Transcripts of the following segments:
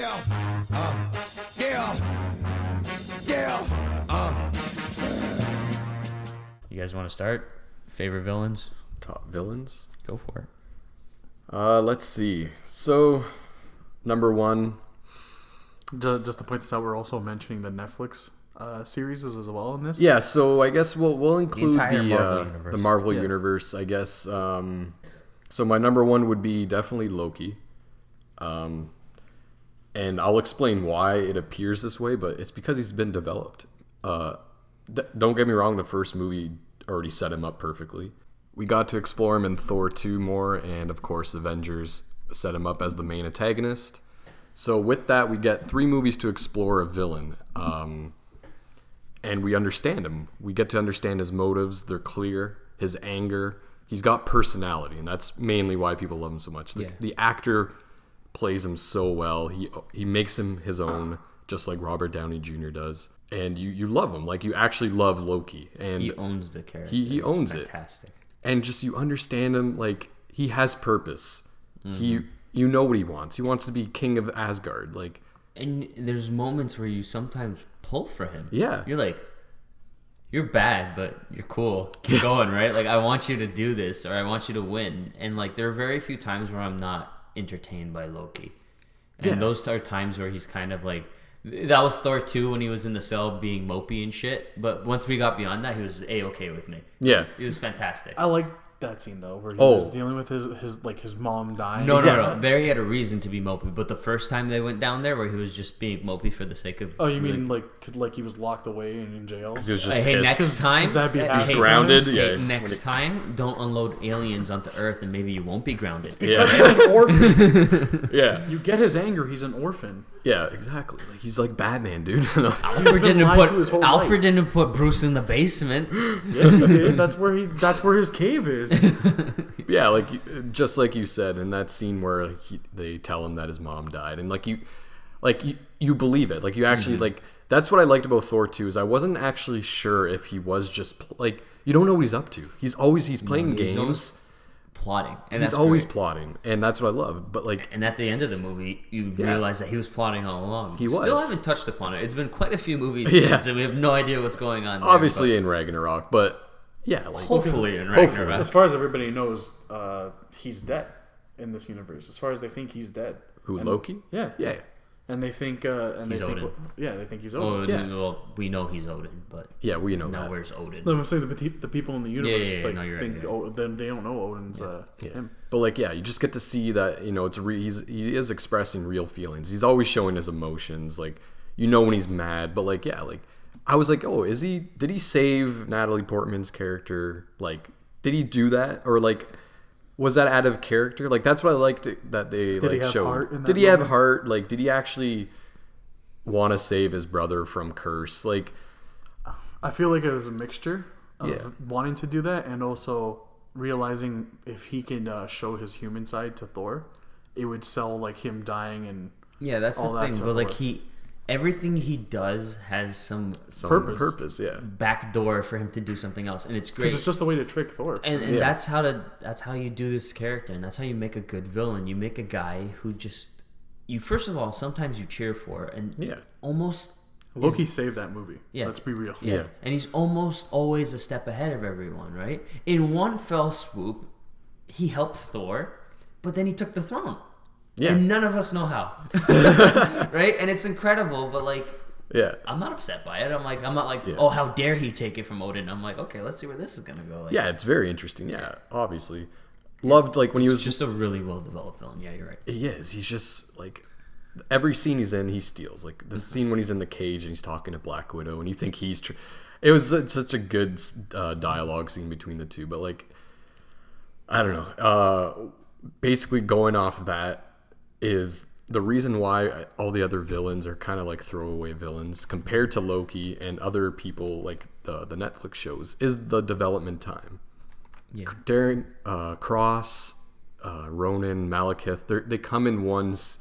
You guys want to start? Favorite villains? Top villains? Go for it. Let's see. So, number one. Just to point this out, we're also mentioning the Netflix series as well in this. Yeah, so I guess we'll include the Marvel universe, I guess. So my number one would be definitely Loki. And I'll explain why it appears this way, but it's because he's been developed. Don't get me wrong, the first movie already set him up perfectly. We got to explore him in Thor 2 more, and of course Avengers set him up as the main antagonist. So with that, we get 3 movies to explore a villain, and we understand him. We get to understand his motives. They're clear. His anger. He's got personality, and that's mainly why people love him so much. The actor plays him so well. He makes him his own, just like Robert Downey Jr. does. And you love him. Like, you actually love Loki. And he owns the character. He owns Fantastic. And just, you understand him. Like, he has purpose. You know what he wants. He wants to be king of Asgard. Like, and there's moments where you sometimes pull for him. Yeah. You're like, you're bad, but you're cool. Keep going, right? Like, I want you to do this, or I want you to win. And, like, there are very few times where I'm not entertained by Loki. And those are times where he's kind of like, that was Thor 2 when he was in the cell being mopey and shit. But once we got beyond that, he was A-okay with me. Yeah. He was fantastic. I like that scene though, where he was dealing with his mom dying. No. There he had a reason to be mopey, but the first time they went down there, where he was just being mopey for the sake of. Oh, you mean like he was locked away and in jail? Because he was just hey, pissed. next time, he was grounded. Hey, next time, don't unload aliens onto Earth, and maybe you won't be grounded. Because he's an orphan. Yeah. You get his anger. He's an orphan. Yeah, exactly. Like, he's like Batman, dude. Alfred didn't put Bruce in the basement. Yes, he did. That's where his cave is. Yeah, like, just like you said in that scene where they tell him that his mom died, and you believe it. Like, you actually like. That's what I liked about Thor 2 is I wasn't actually sure if he was just like, you don't know what he's up to. He's playing games. Plotting. And he's always plotting, and that's what I love. But like, and at the end of the movie, you realize that he was plotting all along. He Still was. haven't touched upon it. It's been quite a few movies since, and we have no idea what's going on there, obviously in Ragnarok, but yeah, like, hopefully in Ragnarok. As far as everybody knows, he's dead in this universe. As far as they think he's dead. Who, Loki? Yeah. Yeah. And they think, he's Odin. They think he's Odin. Well, we know he's Odin, but we know now that. where's Odin? No, I'm saying the people in the universe think right. they don't know Odin's him. But like, you just get to see that, he is expressing real feelings. He's always showing his emotions. Like, when he's mad. But like, I was like, oh, did he save Natalie Portman's character? Like, did he do that, or like, was that out of character? Like, that's what I liked that they showed. Did he have heart? Like, did he actually want to save his brother from curse? Like, I feel like it was a mixture of wanting to do that and also realizing if he can show his human side to Thor, it would sell like him dying and that's all the that thing. to But Thor. like everything he does has some purpose, back door for him to do something else, and it's great. Because it's just a way to trick Thor. And that's how you do this character, and that's how you make a good villain. You make a guy who first of all, sometimes you cheer for, and almost Loki saved that movie. Yeah, let's be real. Yeah, and he's almost always a step ahead of everyone, right? In one fell swoop, he helped Thor, but then he took the throne. Yeah. And none of us know how. Right? And it's incredible, but like, I'm not upset by it. I'm not like, oh, how dare he take it from Odin? I'm like, okay, let's see where this is going to go. Like, it's very interesting. Yeah, obviously. Loved, like, when he was just a really well-developed villain. Yeah, you're right. He is. He's just, like, every scene he's in, he steals. Like, the scene when he's in the cage and he's talking to Black Widow, and you think it was such a good dialogue scene between the two. But, like, I don't know. Basically, going off of that, is the reason why all the other villains are kind of like throwaway villains compared to Loki and other people like the Netflix shows is the development time. Yeah. Darren Cross, Ronan, Malekith, they come in once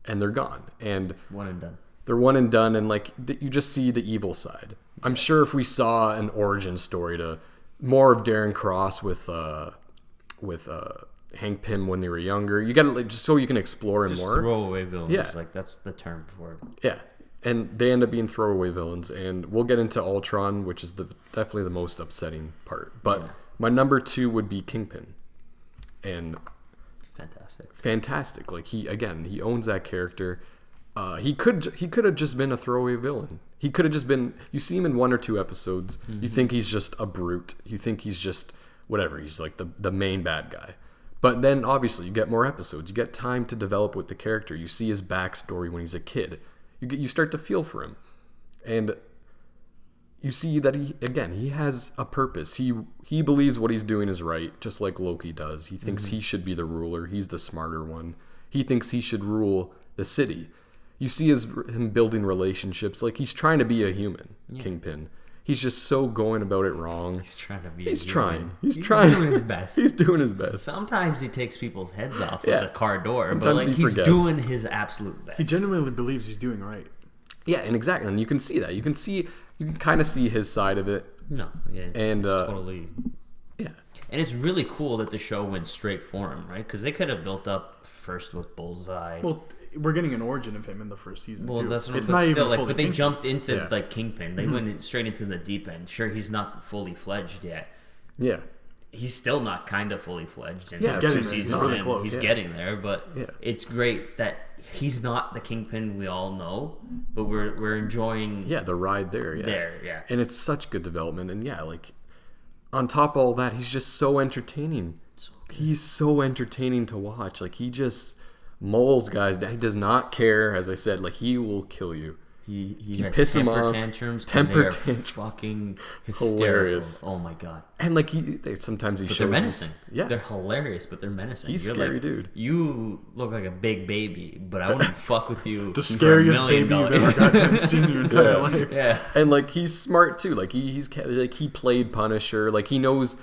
and they're gone. And one and done. They're one and done, and like you just see the evil side. I'm sure if we saw an origin story to more of Darren Cross with Hank Pym when they were younger. You got to like, just so you can explore him Just more. throwaway villains. Yeah. Like that's the term for it. Yeah, and they end up being throwaway villains, and we'll get into Ultron, which is definitely the most upsetting part. But my number 2 would be Kingpin, and fantastic. Like he owns that character. He could have just been a throwaway villain. He could have just been. You see him in 1 or 2 episodes. You think he's just a brute. You think he's just whatever. He's like the main bad guy. But then obviously you get more episodes. You get time to develop with the character. You see his backstory when he's a kid. You start to feel for him, and you see that he has a purpose. He believes what he's doing is right, just like Loki does. He thinks he should be the ruler. He's the smarter one. He thinks he should rule the city. You see him building relationships. Like he's trying to be a human, Kingpin. He's just so going about it wrong. He's trying to be. He's trying. He's doing his best. He's doing his best. Sometimes he takes people's heads off with a car door, Sometimes but like he's doing his absolute best. He genuinely believes he's doing right. Yeah, and exactly, and you can see that. You can kind of see his side of it. No, yeah, and totally. Yeah, and it's really cool that the show went straight for him, right? Because they could have built up first with Bullseye. Well, we're getting an origin of him in the first season. Well, too. that's what it's but not still, even like, fully but they Kingpin. jumped into like Kingpin. They went straight into the deep end. Sure, he's not fully fledged yet. Yeah. He's still not kind of fully fledged. And Yeah, he's getting there. he's He's really close. He's Yeah. getting there, but it's great that he's not the Kingpin we all know, but we're enjoying the ride there. Yeah. And it's such good development, and like on top of all that, he's just so entertaining. He's so entertaining to watch. Like he just mauls guys down. He does not care. As I said, like he will kill you. He has piss him temper off. tantrums. Temper tantrums. Fucking hysterical. Hilarious. Oh my god. And like sometimes he But shows. they're menacing. Yeah, They're hilarious, but they're menacing. He's You're scary, like, dude. You look like a big baby, but I wouldn't fuck with you. The scariest baby you've ever gotten seen in your entire life. Yeah. And like he's smart too. Like he played Punisher. Like he knows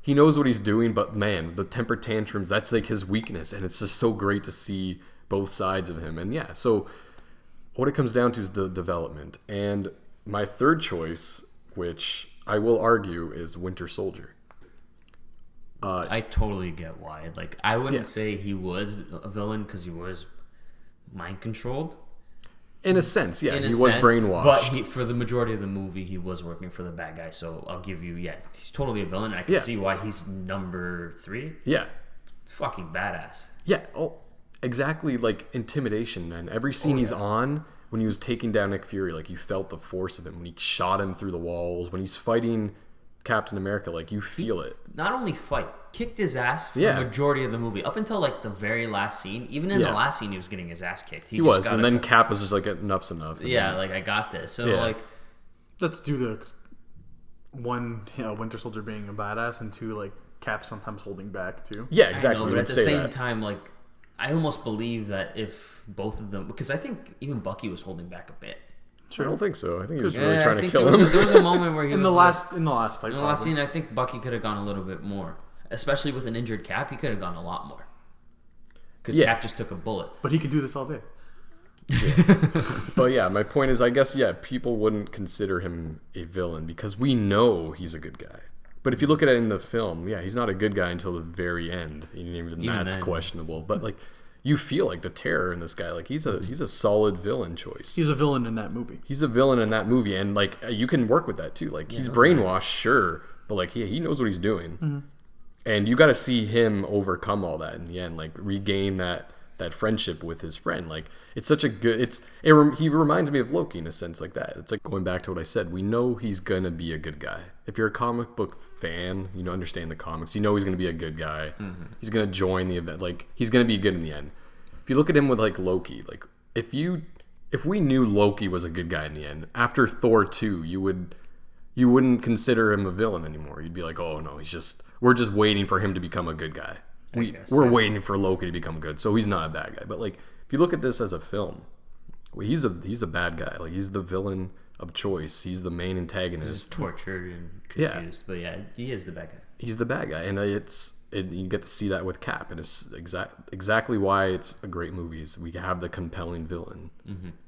what he's doing. But man, the temper tantrums, that's like his weakness, and it's just so great to see both sides of him. And so what it comes down to is the development. And my third choice, which I will argue, is Winter Soldier. I totally get why. Like, I wouldn't say he was a villain because he was mind controlled. In a sense, yeah, In a he was sense, brainwashed. But for the majority of the movie, he was working for the bad guy. So I'll give you, he's totally a villain. I can see why he's number 3. Yeah. It's fucking badass. Yeah. Oh, exactly. Like intimidation, man. Every scene he's on, when he was taking down Nick Fury, like you felt the force of him. When he shot him through the walls, when he's fighting Captain America, like you feel it. Not only kicked his ass for the majority of the movie. Up until like the very last scene. Even in the last scene, he was getting his ass kicked. He was, and then Cap was just like, enough's enough. Yeah, like I got this. So like, let's do the one, Winter Soldier being a badass, and 2, like Cap sometimes holding back too. Yeah, exactly. I know, we but would at the say same that. time, like I almost believe that if both of them, because I think even Bucky was holding back a bit. I don't think so. I think he was really trying to think kill there was him. There was a moment where he in was the last fight. in the last scene. I think Bucky could have gone a little bit more, especially with an injured Cap. He could have gone a lot more because Cap just took a bullet. But he could do this all day. But my point is, I guess people wouldn't consider him a villain because we know he's a good guy. But if you look at it in the film, he's not a good guy until the very end. Even that's then questionable. But like, you feel like the terror in this guy. Like he's a solid villain choice. He's a villain in that movie. He's a villain in that movie, and like you can work with that too. Like he's brainwashed, sure, but like he knows what he's doing, and you got to see him overcome all that in the end. Like regain that friendship with his friend. Like it's such a good. He reminds me of Loki in a sense like that. It's like going back to what I said. We know he's gonna be a good guy. If you're a comic book fan, understand the comics. You know he's gonna be a good guy. He's gonna join the event. Like he's gonna be good in the end. If you look at him with like Loki, like if we knew Loki was a good guy in the end, after Thor 2, you wouldn't consider him a villain anymore. You'd be like, oh no, we're just waiting for him to become a good guy. We're waiting for Loki to become good, so he's not a bad guy. But like, if you look at this as a film, he's a bad guy. Like he's the villain of choice. He's the main antagonist. He's tortured and confused, but he is the bad guy. He's the bad guy, and you get to see that with Cap, and it's exactly why it's a great movie. We have the compelling villain,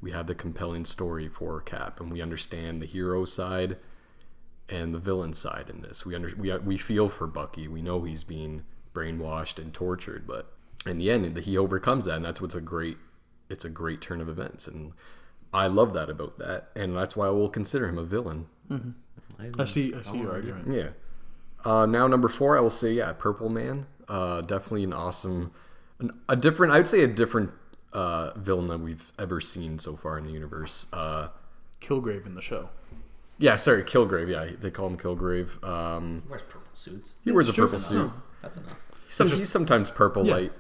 we have the compelling story for Cap, and we understand the hero side and the villain side in this. We feel for Bucky. We know he's being brainwashed and tortured, but in the end he overcomes that, and that's what's it's a great turn of events, and I love that about that, and that's why I will consider him a villain. I see your argument. Yeah. Now number 4, I will say, Purple Man. Definitely an awesome, a different villain that we've ever seen so far in the universe. Kilgrave in the show. Yeah, sorry, Kilgrave. Yeah, they call him Kilgrave. He wears purple suits. He wears a purple suit. That's enough. He's sometimes purple light,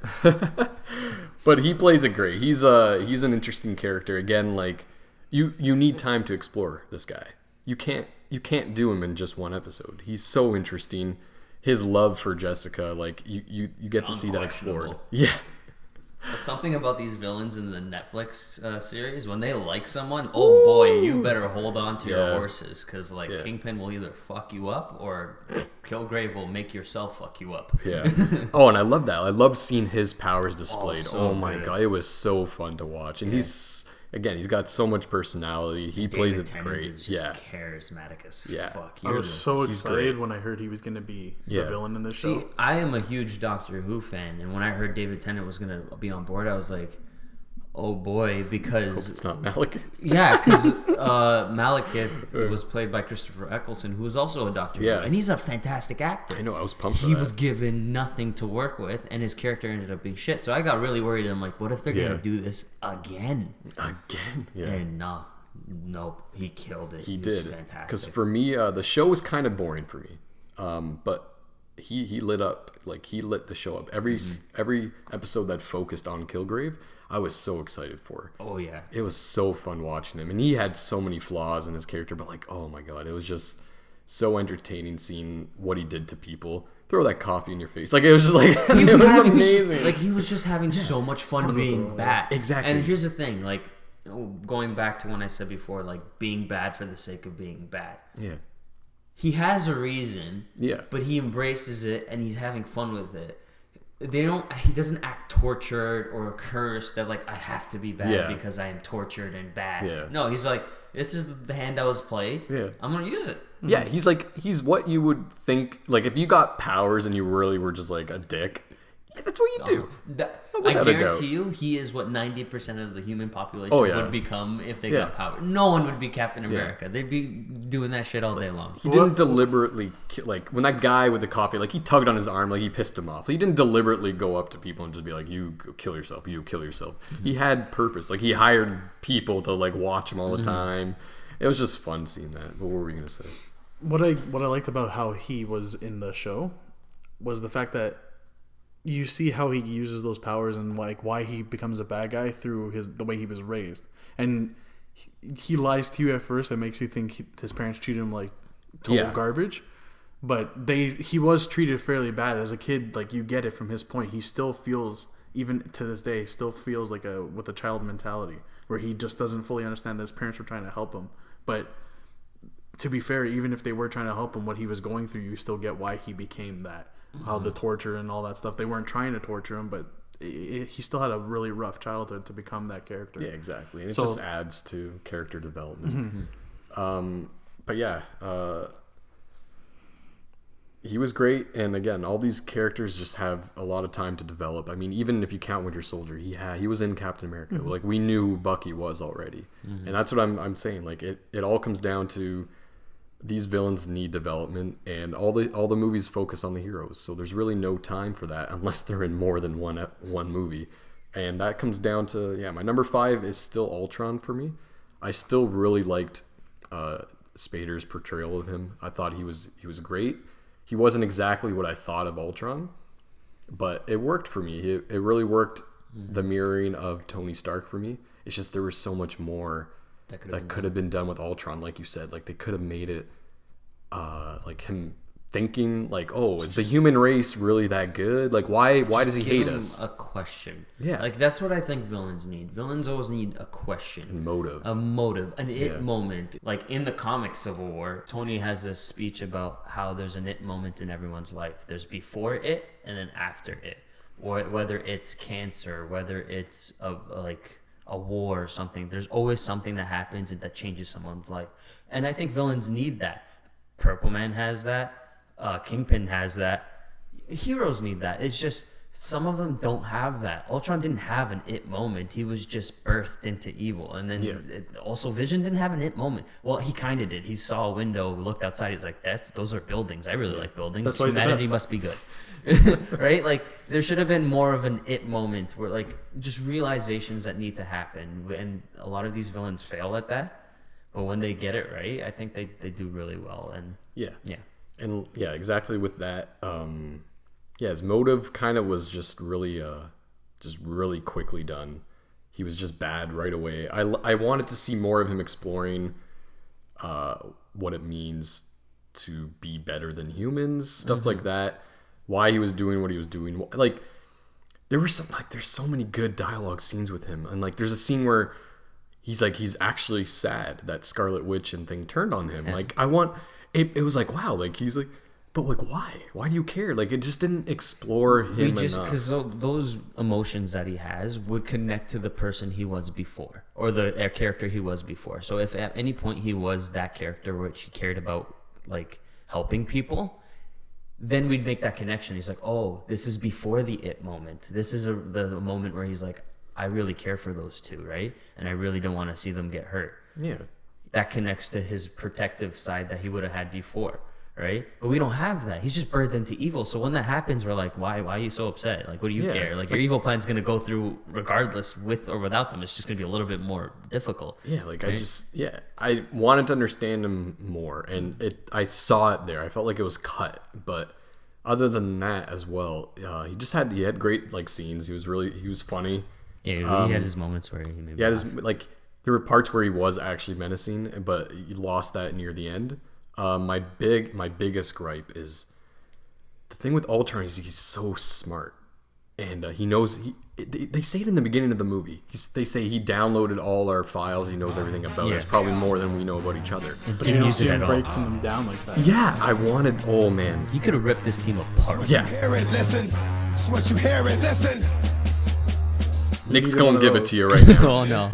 but he plays it great. He's an interesting character. Again, like you need time to explore this guy. You can't do him in just one episode. He's so interesting. His love for Jessica, like you get to see that explored. Yeah. There's something about these villains in the Netflix series, when they like someone, oh boy, you better hold on to your horses, because Kingpin will either fuck you up or Kilgrave will make yourself fuck you up. Yeah. Oh, and I love that. I love seeing his powers displayed. So my good. God, it was so fun to watch. And he's got so much personality. He plays it great. Is just charismatic as fuck. I was so excited when I heard he was going to be the villain in this show. See, I am a huge Doctor Who fan, and when I heard David Tennant was going to be on board, I was like, oh boy, because... Hope it's not Malekith. Yeah, because Malekith was played by Christopher Eccleston, who is also a Doctor Who, and he's a fantastic actor. I know, I was pumped for He that. was given nothing to work with, and his character ended up being shit. So I got really worried. I'm like, what if they're going to do this again? Again? Yeah. And nope, he killed it. He did. Fantastic. Because for me, the show was kind of boring for me. But he lit up, like he lit the show up. Every episode that focused on Kilgrave, I was so excited for. Oh yeah. It was so fun watching him. And he had so many flaws in his character, but like, oh my God, it was just so entertaining seeing what he did to people. Throw that coffee in your face. Like, it was just like, it was amazing. Like, he was just having so much fun being bad. Exactly. And here's the thing, like, going back to when I said before, like, being bad for the sake of being bad. Yeah. He has a reason. Yeah. But he embraces it and he's having fun with it. He doesn't act tortured or cursed that, like, I have to be bad because I am tortured and bad. Yeah. No, he's like, this is the hand I was played. Yeah. I'm going to use it. Yeah, he's what you would think, like, if you got powers and you really were just like a dick, that's what you do. I guarantee you, he is what 90% of the human population would become if they got power. No one would be Captain America. They'd be doing that shit all day long. He didn't deliberately, like, when that guy with the coffee, like, he tugged on his arm, like, he pissed him off. He didn't deliberately go up to people and just be like, you kill yourself, you kill yourself. Mm-hmm. He had purpose. Like, he hired people to, like, watch him all the time. It was just fun seeing that. But what were we going to say? What I liked about how he was in the show was the fact that you see how he uses those powers and like why he becomes a bad guy through the way he was raised. And he lies to you at first and makes you think his parents treat him like total garbage. But he was treated fairly bad as a kid. Like, you get it from his point. He still feels, even to this day, like with a child mentality where he just doesn't fully understand that his parents were trying to help him. But to be fair, even if they were trying to help him, what he was going through, you still get why he became that. How the torture and all that stuff. They weren't trying to torture him, but he still had a really rough childhood to become that character. Yeah, exactly. And it just adds to character development. Mm-hmm. But yeah, he was great. And again, all these characters just have a lot of time to develop. I mean, even if you count Winter Soldier, he was in Captain America. Mm-hmm. Like, we knew who Bucky was already. Mm-hmm. And that's what I'm saying. Like, it all comes down to these villains need development, and all the movies focus on the heroes. So there's really no time for that unless they're in more than one movie. And that comes down to, my number 5 is still Ultron for me. I still really liked Spader's portrayal of him. I thought he was great. He wasn't exactly what I thought of Ultron, but it worked for me. It really worked, the mirroring of Tony Stark for me. It's just there was so much more that could have been done with Ultron, like you said. Like, they could have made it like him thinking, like, oh, is the human race really that good? Like, why does he hate us? A question. Yeah. Like, that's what I think villains need. Villains always need a question. And motive. A motive. An it moment. Like, in the comic Civil War, Tony has this speech about how there's an it moment in everyone's life. There's before it and then after it. Or whether it's cancer, whether it's a war or something. There's always something that happens and that changes someone's life. And I think villains need that. Purple Man has that. Kingpin has that. heroes need that. It's just some of them don't have that. Ultron didn't have an it moment. He was just birthed into evil. And then also Vision didn't have an it moment. Well, he kind of did. He saw a window, looked outside. He's like, those are buildings. I really like buildings. That's why Humanity must be good. Right? Like, there should have been more of an it moment where, like, just realizations that need to happen. And a lot of these villains fail at that. But when they get it right, I think they do really well. And yeah. And yeah, exactly with that. His motive kind of was just really quickly done. He was just bad right away. I wanted to see more of him exploring what it means to be better than humans, stuff like that. Why he was doing what he was doing. Like, there's so many good dialogue scenes with him. And like, there's a scene where he's actually sad that Scarlet Witch and thing turned on him. Like, it was like, wow, like he's like, but like, why? Why do you care? Like, it just didn't explore him enough. Because those emotions that he has would connect to the person he was before, or the character he was before. So if at any point he was that character which he cared about, like, helping people, then we'd make that connection. He's like, oh, this is before the it moment. This is the moment where he's like, I really care for those two, right? And I really don't want to see them get hurt. Yeah. That connects to his protective side that he would have had before. Right? But we don't have that. He's just birthed into evil. So when that happens, we're like, why are you so upset? Like, what do you care? Like, your evil plan's going to go through regardless, with or without them. It's just going to be a little bit more difficult. Yeah, like, right? I wanted to understand him more, and I saw it there. I felt like it was cut, but other than that as well, he had great, like, scenes. He was funny. Yeah, he had his moments where he made me laugh. There were parts where he was actually menacing, but he lost that near the end. My biggest gripe is the thing with Ultron is he's so smart, and he knows they say it in the beginning of the movie. They say he downloaded all our files. He knows everything about us, probably more than we know about each other. But you don't see him breaking them down like that. Yeah, I wanted. Oh man, he could have ripped this team apart. Yeah. Nick's gonna give it to you right now. Oh no.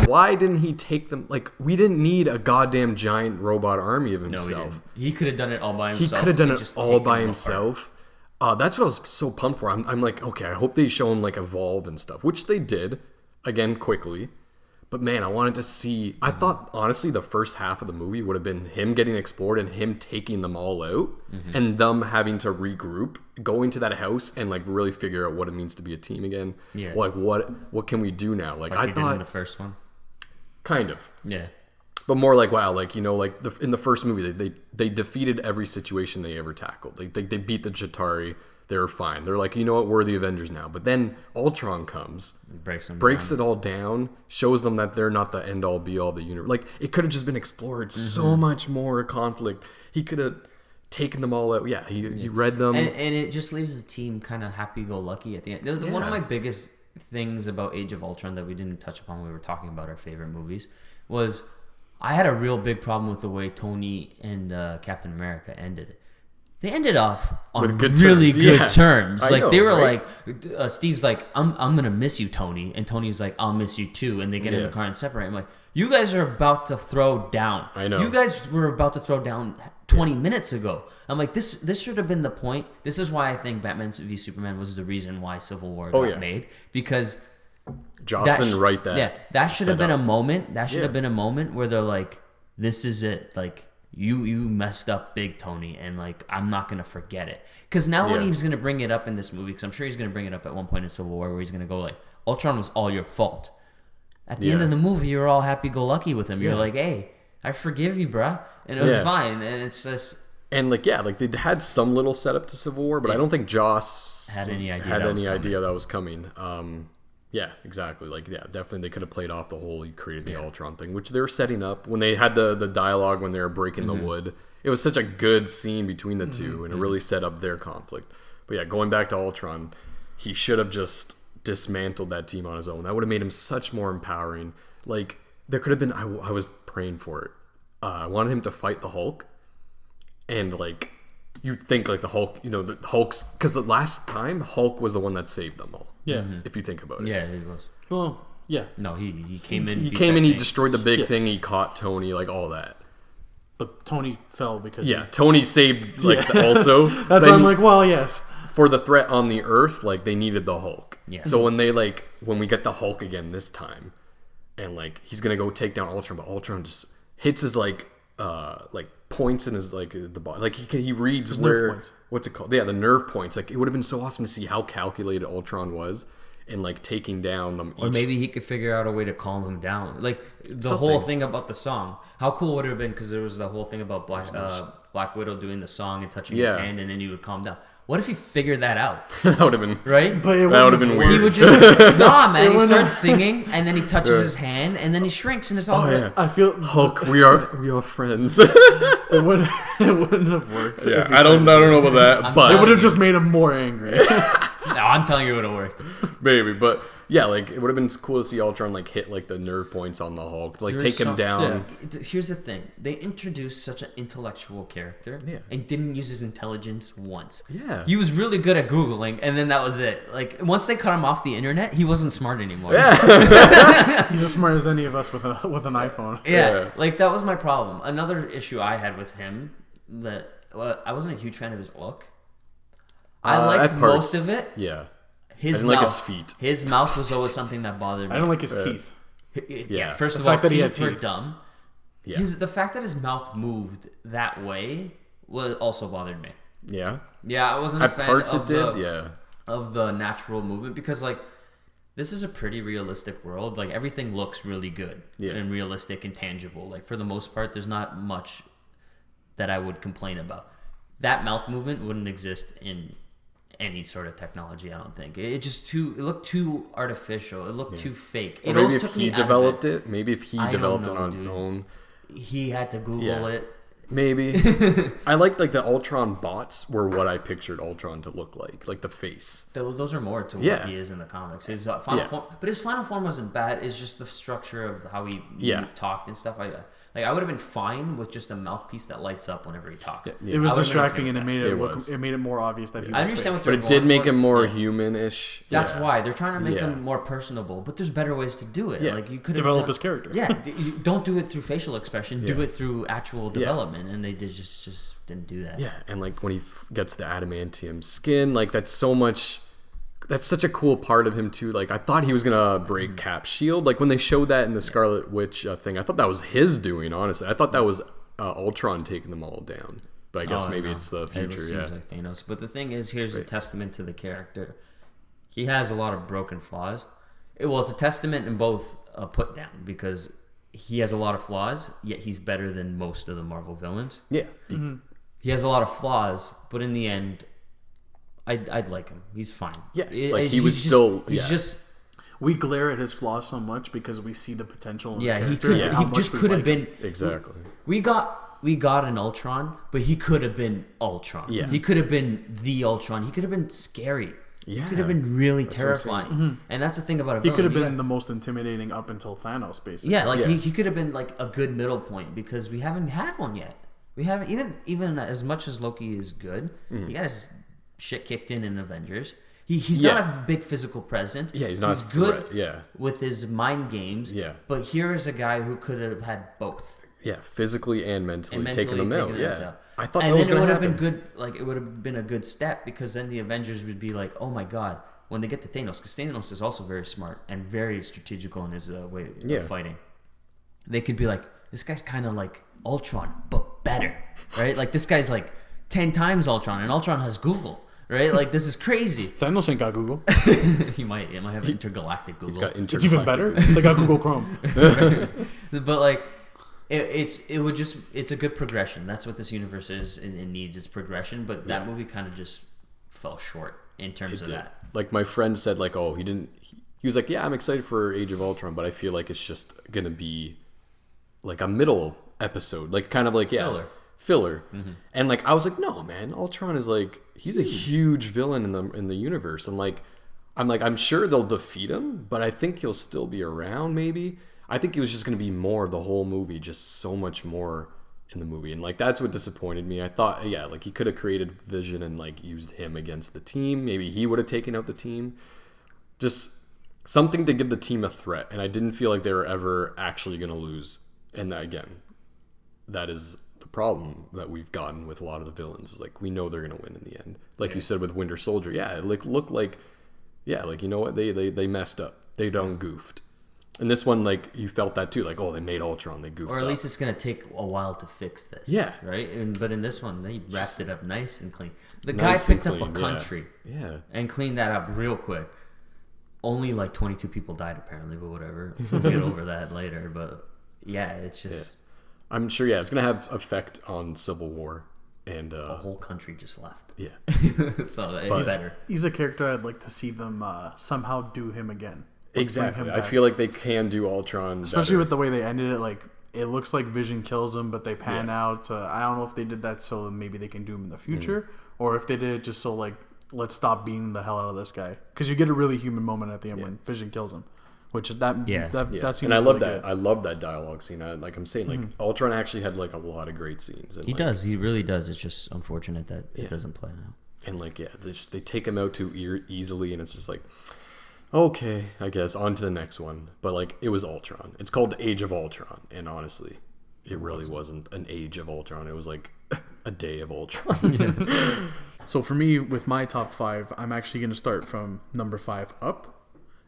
Why didn't he take them? Like, we didn't need a goddamn giant robot army of himself. No, he could have done it all by himself. He could have done it all by himself. That's what I was so pumped for. I'm like, okay, I hope they show him, like, evolve and stuff, which they did, again, quickly. But man, I wanted to see. I thought, honestly, the first half of the movie would have been him getting explored and him taking them all out, and them having to regroup, going to that house and, like, really figure out what it means to be a team again. Yeah. Like, what can we do now? Like I they thought did in the first one. Kind of. Yeah. But more like, wow, like, you know, like in the first movie, they defeated every situation they ever tackled. Like, they beat the Chitauri. They were fine. They're like, you know what, we're the Avengers now. But then Ultron comes, breaks it all down, shows them that they're not the end all be all of the universe. Like, it could have just been explored so much more conflict. He could have taken them all out. Yeah, he read them, and it just leaves the team kind of happy-go-lucky at the end. One of my biggest things about Age of Ultron that we didn't touch upon when we were talking about our favorite movies was I had a real big problem with the way Tony and Captain America ended it. They ended off on really good terms. Like, they were like, Steve's like, I'm gonna miss you, Tony, and Tony's like, I'll miss you too, and they get in the car and separate. I'm like, you guys are about to throw down. I know. You guys were about to throw down 20 minutes ago. I'm like, this should have been the point. This is why I think Batman v Superman was the reason why Civil War got made, because Joss didn't write that. Yeah, that should have been a moment. That should have been a moment where they're like, this is it. Like, you messed up big, Tony, and, like, I'm not going to forget it. Because now when he's going to bring it up in this movie, because I'm sure he's going to bring it up at one point in Civil War, where he's going to go like, Ultron was all your fault. At the end of the movie, you're all happy-go-lucky with him. You're like, hey, I forgive you, bruh. And it was fine. And it's just... And, like, yeah, like, they had some little setup to Civil War, but I don't think Joss had any idea that was coming. Yeah, exactly. Like, yeah, definitely they could have played off the whole you created the Ultron thing, which they were setting up. When they had the dialogue when they were breaking the wood, it was such a good scene between the two, and it really set up their conflict. But yeah, going back to Ultron, he should have just dismantled that team on his own. That would have made him such more empowering. Like, there could have been, I was praying for it. I wanted him to fight the Hulk, and, like, you think, like, the Hulk, you know, the Hulk's, because the last time Hulk was the one that saved them all. Yeah. If you think about it. Yeah, he was. Well, yeah. No, he came in. He came in, he destroyed the big thing, he caught Tony, like, all that. But Tony fell because Tony saved also. That's why I'm like, well, yes. For the threat on the Earth, like they needed the Hulk. Yeah. So when we get the Hulk again this time, and like he's gonna go take down Ultron, but Ultron just hits his like points in his the body, like he reads his where what's it called? Yeah, the nerve points. Like it would have been so awesome to see how calculated Ultron was in like taking down them. Or maybe he could figure out a way to calm him down. Like the whole thing about the song. How cool would it have been? Because there was the whole thing about Black Widow doing the song and touching his hand, and then he would calm down. What if he figured that out? That would have been right. But that would have been weird. He would just man. He starts singing, and then he touches his hand, and then he shrinks, and it's all. I feel Hulk. We are friends. it wouldn't have worked. Yeah, I don't know about that, but it would have just made him more angry. No, I'm telling you, it would have worked. Maybe, but yeah, like it would have been cool to see Ultron like hit like the nerve points on the Hulk, like take him down. Yeah. Here's the thing: they introduced such an intellectual character, and didn't use his intelligence once. Yeah, he was really good at googling, and then that was it. Like once they cut him off the internet, he wasn't smart anymore. Yeah, he's as smart as any of us with an iPhone. Yeah, like that was my problem. Another issue I had with him that I wasn't a huge fan of his look. I liked most of it. Yeah. His I didn't mouth. like his feet. His mouth was always something that bothered me. I don't like his teeth. Yeah. First of the all, fact that he had teeth were teeth. dumb. Yeah. The fact that his mouth moved that way also bothered me. Yeah. Yeah, I wasn't a fan of the natural movement because like this is a pretty realistic world. Like everything looks really good and realistic and tangible. Like for the most part, there's not much that I would complain about. That mouth movement wouldn't exist in any sort of technology. I don't think it looked too artificial. It looked too fake. Or maybe if he developed it. Maybe if he developed it on his own. He had to Google it. Maybe. I liked like the Ultron bots were what I pictured Ultron to look like the face. Those are more to what he is in the comics. His final form, but his final form wasn't bad. It's just the structure of how he talked and stuff. I would have been fine with just a mouthpiece that lights up whenever he talks. It was distracting and it made it more obvious that he was I understand fake. what but it did make him more human-ish. That's why they're trying to make him more personable. But there's better ways to do it. Like you could develop his character. Yeah, you don't do it through facial expression. Do it through actual development, and they just didn't do that. Yeah, and like when he gets the adamantium skin, like that's such a cool part of him too. Like I thought he was gonna break Cap's shield. Like when they showed that in the Scarlet Witch thing, I thought that was his doing. Honestly, I thought that was Ultron taking them all down. But I guess maybe it's the future. It seems like Thanos. But the thing is, here's a testament to the character. He has a lot of broken flaws. It's a testament in both put down because he has a lot of flaws, yet he's better than most of the Marvel villains. Yeah, he has a lot of flaws, but in the end, I'd like him. He's fine. Yeah, like he's just. We glare at his flaws so much because we see the potential in the character. He just could have been exactly. We got an Ultron, but he could have been Ultron. Yeah. He could have been the Ultron. He could have been scary. Yeah. He could have been really terrifying. And that's the thing about a villain. He could have been the most intimidating up until Thanos, basically. Yeah, he could have been like a good middle point because we haven't had one yet. We haven't even as much as Loki is good. He got his shit kicked in Avengers. He's not a big physical presence. Yeah, he's not good with his mind games. Yeah. But here is a guy who could have had both. Yeah, physically and mentally taking them out. Yeah. I thought and that was then going to happen. been good. Like it would have been a good step because then the Avengers would be like, "Oh my god!" When they get to Thanos, because Thanos is also very smart and very strategical in his way of fighting. They could be like, "This guy's kind of like Ultron, but better, right? Like this guy's like 10 times Ultron, and Ultron has Google." Right, like this is crazy. Thanos ain't got Google. He might have intergalactic Google. He's got it's even better. They got Google Chrome. But like, it's a good progression. That's what this universe is and needs is progression. But that movie kind of just fell short in terms of that. Like my friend said, like, oh, he was like, yeah, I'm excited for Age of Ultron, but I feel like it's just gonna be like a middle episode, like kind of like filler. And like I was like, no man, Ultron is like he's a huge villain in the universe, and like I'm sure they'll defeat him, but I think he'll still be around. Maybe I think it was just going to be more of the whole movie, just so much more in the movie, and like that's what disappointed me. I thought like he could have created Vision and like used him against the team. Maybe he would have taken out the team, just something to give the team a threat, and I didn't feel like they were ever actually going to lose. And that, again, that is problem that we've gotten with a lot of the villains. Is like we know they're gonna win in the end. Like you said with Winter Soldier, it looked like you know what, they messed up. They done goofed. And this one, like, you felt that too. Like, oh, they made Ultron. They goofed up. Or at least it's going to take a while to fix this. Yeah. Right? But in this one, they wrapped it up nice and clean. The Nice guy and picked up a clean, country Yeah. and cleaned that up real quick. Only like 22 people died, apparently, but whatever. We'll get over that later. But yeah, it's just... I'm sure, it's going to have effect on Civil War. And a whole country just left. Yeah. So it's better. He's a character I'd like to see them somehow do him again. Exactly. I feel like they can do Ultron especially better. with the way they ended it. Like, it looks like Vision kills him, but they pan out. I don't know if they did that so maybe they can do him in the future, or if they did it just so, like, let's stop beating the hell out of this guy. Because you get a really human moment at the end when Vision kills him. Which that seems and I love really that. good. I love that dialogue scene. Like I'm saying, like Ultron actually had like a lot of great scenes. And, He like, does. He really does. It's just unfortunate that it doesn't play out. And like they take him out too easily, and it's just like, okay, I guess on to the next one. But like it was Ultron. It's called the Age of Ultron, and honestly, it really wasn't an Age of Ultron. It was like a day of Ultron. So for me, with my top 5, I'm actually going to start from number 5 up.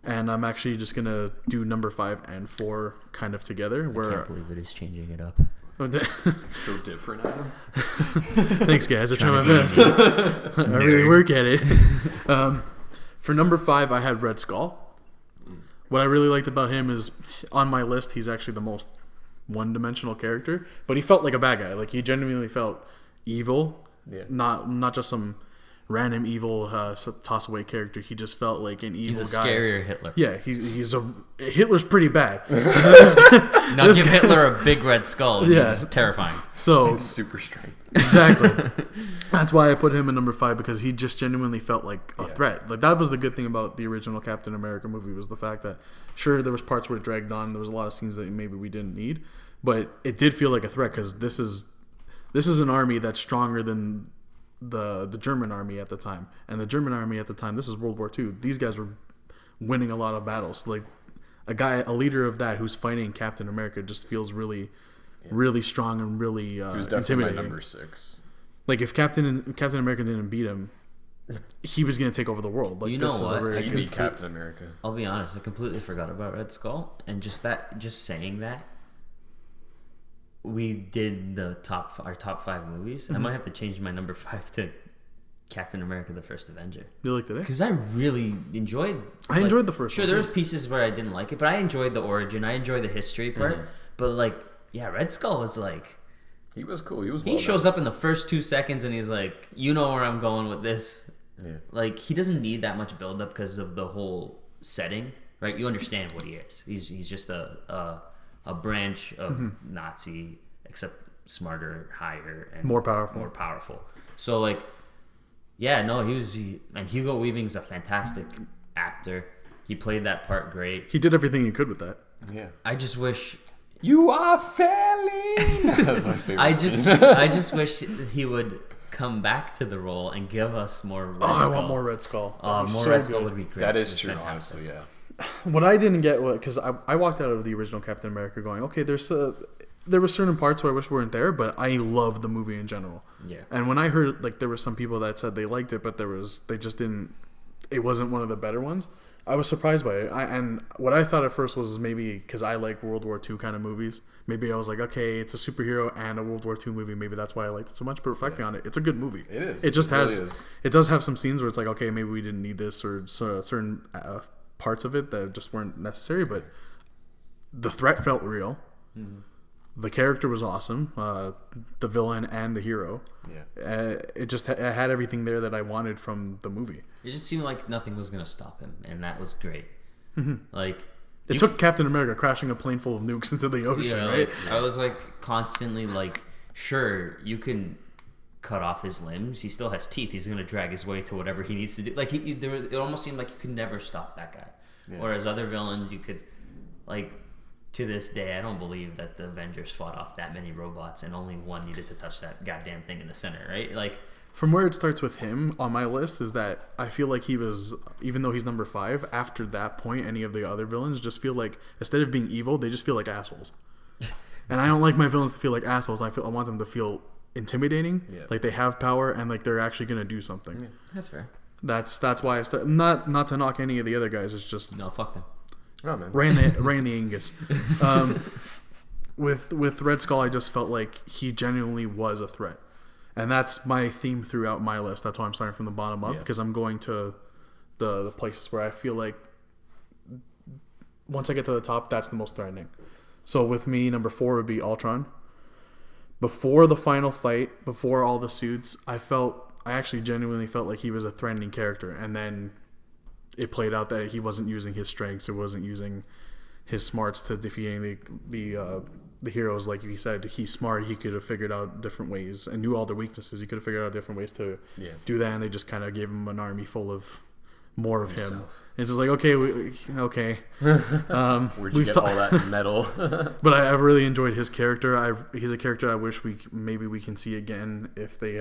And I'm actually just going to do number 5 and 4 kind of together. I can't believe it is changing it up. So different, Adam. Thanks, guys. I try my best. I really work at it. For number 5, I had Red Skull. What I really liked about him is, on my list, he's actually the most one-dimensional character. But he felt like a bad guy. Like, he genuinely felt evil. Yeah. Not just some random evil toss-away character. He just felt like an evil guy. He's a scarier Hitler. Yeah, Hitler's pretty bad. Now give Hitler a big red skull. Yeah. He's terrifying. So Super strength. Exactly. That's why I put him in number 5, because he just genuinely felt like a threat. Like, that was the good thing about the original Captain America movie, was the fact that, sure, there was parts where it dragged on. There was a lot of scenes that maybe we didn't need, but it did feel like a threat, because this is an army that's stronger than the German army at the time. And the German army at the time, this is World War II. These guys were winning a lot of battles. Like, a leader of that who's fighting Captain America just feels really, really strong and really He was definitely my intimidating. number 6. Like, if Captain America didn't beat him, he was going to take over the world. Like, You know this is what? a very You good... beat Captain America. I'll be honest. I completely forgot about Red Skull, and just saying that, we did our top 5 movies. I might have to change my number 5 to Captain America: The First Avenger. You liked it, eh? Because I really enjoyed. I enjoyed the first Sure, one, there too. was pieces where I didn't like it, but I enjoyed the origin. I enjoyed the history part. But like, yeah, Red Skull was like, He was cool. He was. he shows up in the first 2 seconds, and he's like, you know where I'm going with this. Yeah. Like, he doesn't need that much build up because of the whole setting, right? You understand what he is. He's just a branch of Nazi, except smarter, higher, and More powerful. So like, yeah, no, and Hugo Weaving's a fantastic actor. He played that part great. He did everything he could with that. Yeah. I just wish You are failing. That's my favorite. I just wish he would come back to the role and give us more Red Skull. I want more Red Skull. More so Red Skull good. would be great. That is It's true, fantastic. honestly. Yeah. What I didn't get was, because I walked out of the original Captain America going, okay, there were certain parts where I wish weren't there, but I love the movie in general. Yeah. And when I heard, like, there were some people that said they liked it, but they just didn't, it wasn't one of the better ones, I was surprised by it. And what I thought at first was maybe because I like World War II kind of movies, maybe I was like, okay, it's a superhero and a World War II movie, maybe that's why I liked it so much. But reflecting on it, it's a good movie. It is. It just It has, really is. it does have some scenes where it's like, okay, maybe we didn't need this, or certain parts of it that just weren't necessary, but the threat felt real. Mm-hmm. The character was awesome, the villain and the hero. Yeah. It just it had everything there that I wanted from the movie. It just seemed like nothing was gonna stop him, and that was great. Like, It took Captain America crashing a plane full of nukes into the ocean, right? like, I was like constantly like, sure, you can cut off his limbs. He still has teeth. He's gonna drag his way to whatever he needs to do. Like, it almost seemed like you could never stop that guy. Yeah. Whereas other villains, you could, like, to this day, I don't believe that the Avengers fought off that many robots and only one needed to touch that goddamn thing in the center, right? Like, From where it starts with him on my list is that I feel like he was, even though he's number 5, after that point, any of the other villains just feel like, instead of being evil, they just feel like assholes. And I don't like my villains to feel like assholes. I want them to feel intimidating, like they have power and like they're actually gonna do something. Yeah, that's fair. That's why I not to knock any of the other guys. It's just no, fuck them. Oh man, Ray the Angus. With Red Skull, I just felt like he genuinely was a threat, and that's my theme throughout my list. That's why I'm starting from the bottom up because I'm going to the places where I feel like once I get to the top, that's the most threatening. So with me, number 4 would be Ultron. Before the final fight, before all the suits, I actually genuinely felt like he was a threatening character, and then it played out that he wasn't using his strengths, it wasn't using his smarts to defeating the heroes. Like he said, he's smart. He could have figured out different ways and knew all their weaknesses. He could have figured out different ways to do that, and they just kind of gave him an army full of more of him. It's just like, okay. Where'd you get all that metal? But I've really enjoyed his character. He's a character I wish we can see again if they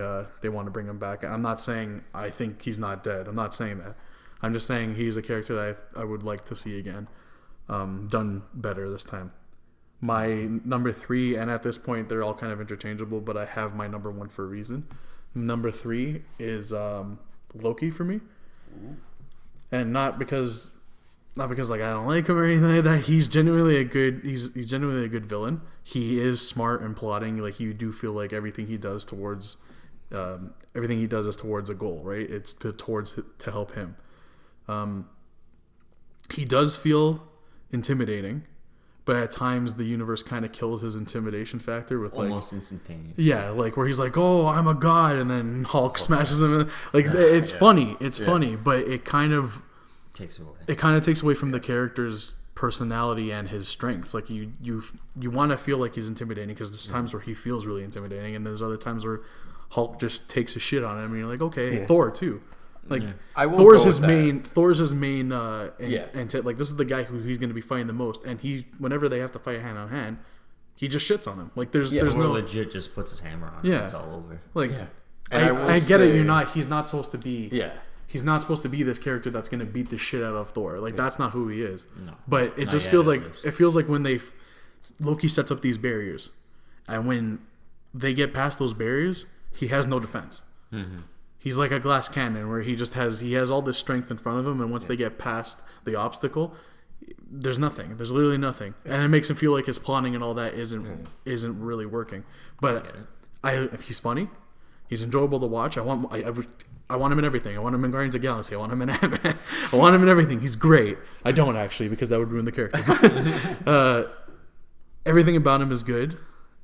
want to bring him back. I'm not saying I think he's not dead. I'm not saying that. I'm just saying he's a character that I would like to see again, done better this time. My number 3, and at this point they're all kind of interchangeable, but I have my number 1 for a reason. Number 3 is Loki for me. Ooh. And not because like I don't like him or anything like that. He's genuinely a good villain. He is smart and plotting. Like you do feel like everything he does is towards a goal, right? It's to help him. He does feel intimidating, but at times the universe kind of kills his intimidation factor with almost instantaneous. Yeah, like where he's like, "Oh, I'm a god," and then Hulk smashes him. Like it's funny. It's funny, but it kind of takes away. It kind of takes away from the character's personality and his strengths. Like you want to feel like he's intimidating because there's times where he feels really intimidating, and there's other times where Hulk just takes a shit on him, and you're like, okay, Thor too. Like Thor's his main like this is the guy who he's going to be fighting the most, and whenever they have to fight hand on hand, he just shits on him. Like there's no legit just puts his hammer on him. Yeah, it's all over. Like I get it. He's not supposed to be. Yeah. He's not supposed to be this character that's going to beat the shit out of Thor. Like that's not who he is. No. But it just feels like when Loki sets up these barriers, and when they get past those barriers, he has no defense. Mm-hmm. He's like a glass cannon where he has all this strength in front of him, and once they get past the obstacle, there's nothing. There's literally nothing, and it makes him feel like his plotting and all that isn't really working. But he's funny. He's enjoyable to watch. I want him in everything. I want him in Guardians of the Galaxy. I want him in Ant-Man. I want him in everything. He's great. I don't actually, because that would ruin the character. Everything about him is good,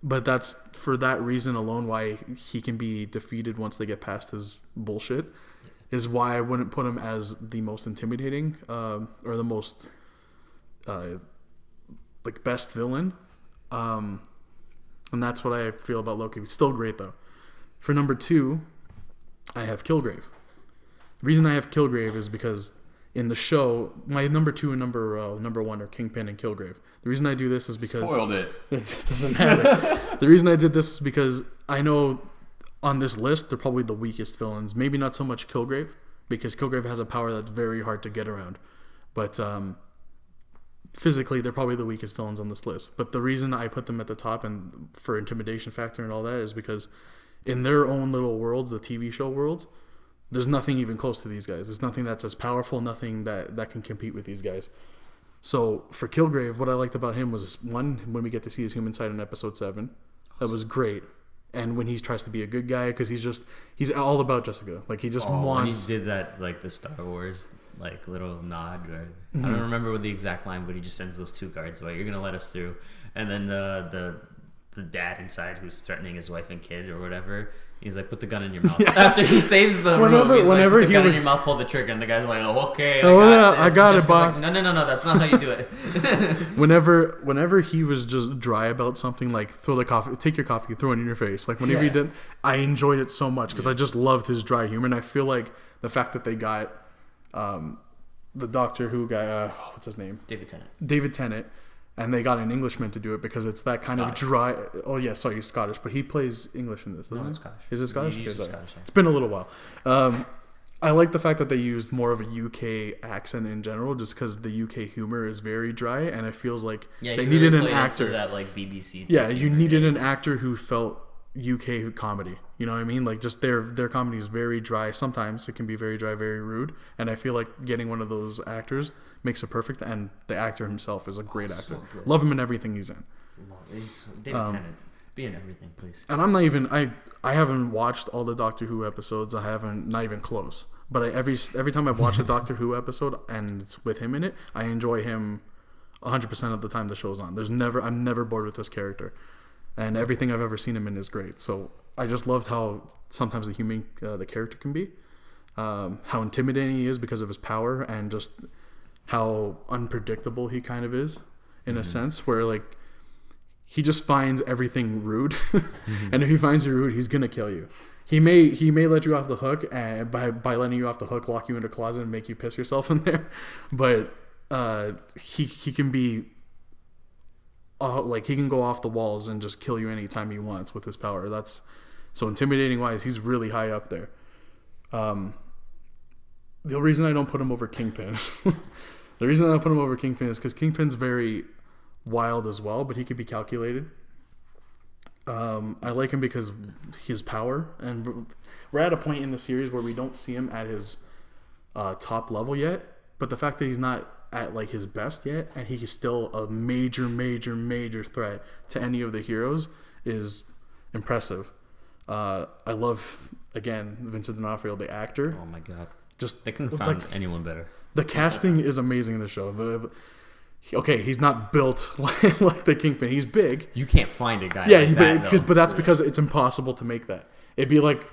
but that's for that reason alone why he can be defeated once they get past his bullshit. Is why I wouldn't put him as the most intimidating or the most best villain. And that's what I feel about Loki. Still great though. For number 2, I have Kilgrave. The reason I have Kilgrave is because in the show, my number 2 and number 1 are Kingpin and Kilgrave. The reason I do this is because spoiled it. It doesn't matter. The reason I did this is because I know on this list they're probably the weakest villains. Maybe not so much Kilgrave, because Kilgrave has a power that's very hard to get around. But physically, they're probably the weakest villains on this list. But the reason I put them at the top and for intimidation factor and all that is because in their own little worlds, the TV show worlds, there's nothing even close to these guys. There's nothing that's as powerful, nothing that can compete with these guys. So for Kilgrave, what I liked about him was, one, when we get to see his human side in episode 7, that was great. And when he tries to be a good guy, because he's all about Jessica. Like he just wants. When he did that, like the Star Wars little nod, or I don't remember what the exact line, but he just sends those 2 guards away. You're gonna let us through, and then the dad inside who's threatening his wife and kid or whatever. He's like, put the gun in your mouth. Yeah. After he saves the room, he's like, put the gun in your mouth, pull the trigger, and the guy's like, oh, okay, I got it, boss. Like, no, that's not how you do it. Whenever he was just dry about something, like take your coffee, throw it in your face. Like whenever he did, I enjoyed it so much because I just loved his dry humor, and I feel like the fact that they got the Doctor Who guy, what's his name? David Tennant. And they got an Englishman to do it because it's that kind Scottish. Of dry. Oh yeah, sorry, he's Scottish, but he plays English in this. Doesn't he? Scottish. Is it Scottish? Scottish, yeah. It's been a little while. I like the fact that they used more of a UK accent in general, just because the UK humor is very dry, and it feels like they needed an actor. That like BBC. Yeah, you needed an actor who felt UK comedy. You know what I mean? Like just their comedy is very dry. Sometimes it can be very dry, very rude, and I feel like getting one of those actors makes it perfect. And the actor himself is a great actor. So love him in everything he's in. David Tennant. Be in everything, please. And I'm not even I haven't watched all the Doctor Who episodes. I haven't, not even close. But every time I've watched a Doctor Who episode and it's with him in it, I enjoy him 100% of the time the show's on. I'm never bored with this character, and everything I've ever seen him in is great. So I just loved how sometimes the character can be, how intimidating he is because of his power, and just how unpredictable he kind of is in a sense, where like he just finds everything rude, and if he finds you rude, he's gonna kill you. He may let you off the hook, and by letting you off the hook, lock you in a closet and make you piss yourself in there. But he can be like he can go off the walls and just kill you anytime he wants with his power. That's so intimidating wise. He's really high up there. The reason I don't put him over Kingpin, is because Kingpin's very wild as well, but he could be calculated. I like him because his power, and we're at a point in the series where we don't see him at his top level yet, but the fact that he's not at like his best yet, and he is still a major threat to any of the heroes is impressive. I love, again, Vincent D'Onofrio, the actor. Oh my god, just they couldn't find anyone better. The casting is amazing in the show. Okay, he's not built like the Kingpin. He's big. You can't find a guy like that, but that's because it's impossible to make that. It'd be like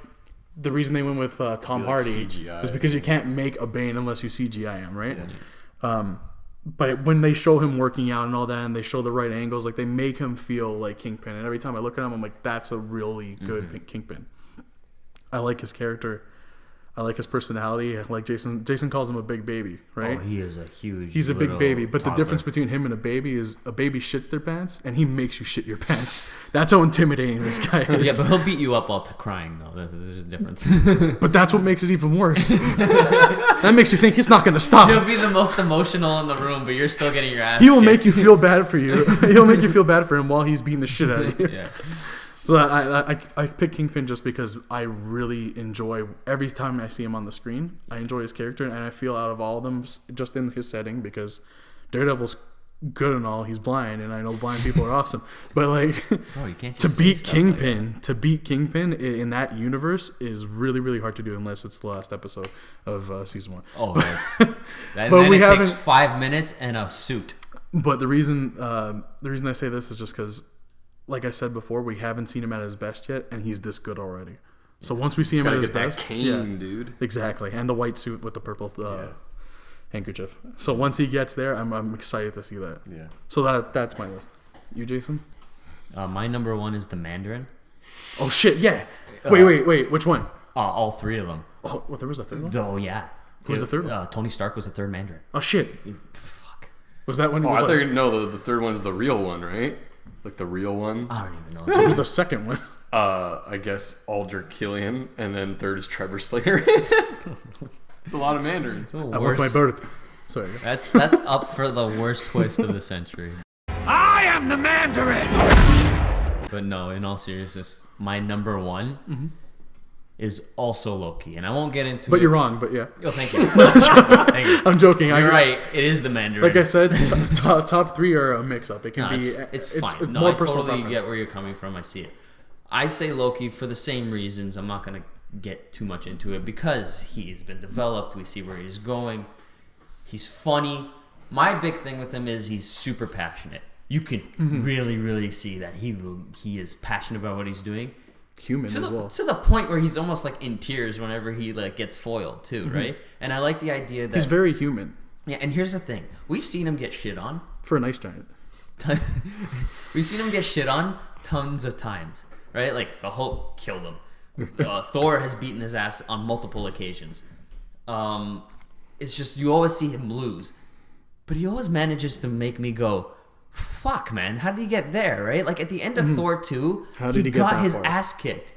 the reason they went with Tom Hardy is because you can't make a Bane unless you CGI him, right? Yeah. But when they show him working out and all that, and they show the right angles, like they make him feel like Kingpin. And every time I look at him, I'm like, that's a really good Kingpin. I like his character. I like his personality. I like Jason. Jason calls him a big baby, right? Oh, he is a huge. He's a big baby, but toddler. The difference between him and a baby is a baby shits their pants, and he makes you shit your pants. That's how intimidating this guy is. Yeah, but he'll beat you up all to crying, though. There's a difference. But that's what makes it even worse. That makes you think it's not going to stop. He'll be the most emotional in the room, but you're still getting your ass. He will make you feel bad for you. He'll make you feel bad for him while he's beating the shit out of you. Yeah. So I pick Kingpin just because I really enjoy every time I see him on the screen. I enjoy his character, and I feel out of all of them, just in his setting, because Daredevil's good and all. He's blind, and I know blind people are awesome. But like, you can't to beat Kingpin in that universe is really, really hard to do unless it's the last episode of season 1. Oh, right. But it takes 5 minutes and a suit. But the reason I say this is just because, like I said before, we haven't seen him at his best yet, and he's this good already. So once we see him at his best, that cane, dude. Exactly, and the white suit with the purple handkerchief. So once he gets there, I'm excited to see that. Yeah. So that's my list. You, Jason? My number 1 is the Mandarin. Oh shit! Yeah. Wait. Which one? All 3 of them. Oh, well, there was a third one. Oh yeah. Who's the third one? Tony Stark was the third Mandarin. Oh shit! Fuck. Was that one? I thought the third one's the real one, right? Like the real one. I don't even know. So who's the second one? I guess Aldrich Killian, and then third is Trevor Slater. It's a lot of Mandarins. I want my birth. Sorry. That's up for the worst twist of the century. I am the Mandarin. But no, in all seriousness, my number 1 is also Loki, and I won't get into. But you're wrong. But yeah. Oh, thank you. Thank you. I'm joking. You're right. It is the Mandarin. Like I said, top 3 are a mix-up. It can be. It's fine. More I personal totally preference. get where you're coming from. I see it. I say Loki for the same reasons. I'm not gonna get too much into it because he's been developed. We see where he's going. He's funny. My big thing with him is he's super passionate. You can really, really see that he is passionate about what he's doing. Human as well. To the point where he's almost like in tears whenever he like gets foiled too, right? And I like the idea that he's very human. Yeah, and here's the thing: we've seen him get shit on for a nice giant. We've seen him get shit on tons of times, right? Like the Hulk killed him. Thor has beaten his ass on multiple occasions. It's just you always see him lose, but he always manages to make me go, fuck, man, how did he get there, right? Like at the end of Thor 2, he got his ass kicked.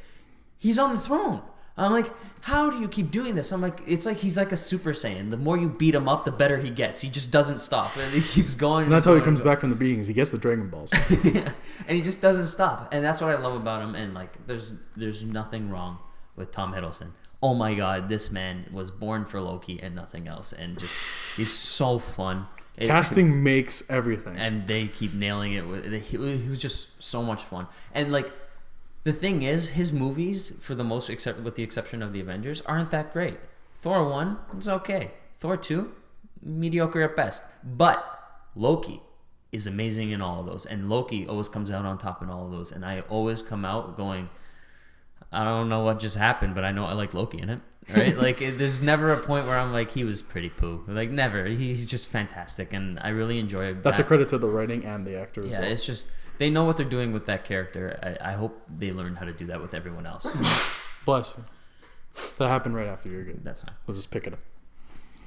He's on the throne. I'm like, how do you keep doing this? I'm like, it's like he's like a Super Saiyan. The more you beat him up, the better he gets. He just doesn't stop, and he keeps going. And that's how he comes back from the beatings. He gets the Dragon Balls. And he just doesn't stop, and that's what I love about him. And like, there's nothing wrong with Tom Hiddleston. Oh my God, this man was born for Loki and nothing else, and just he's so fun. Casting makes everything, and they keep nailing it. He was just so much fun, and like. The thing is, his movies, for the most, except with the exception of the Avengers, aren't that great. Thor 1 is okay. Thor 2, mediocre at best. But Loki is amazing in all of those. And Loki always comes out on top in all of those. And I always come out going, I don't know what just happened, but I know I like Loki in it. Right? Like, there's never a point where I'm like, he was pretty poo. Like, never. He's just fantastic. And I really enjoy it. That's a credit to the writing and the actor as well. Yeah, it's just... They know what they're doing with that character. I hope they learn how to do that with everyone else. Bless you. That happened right after you're good. That's fine. We'll just pick it up.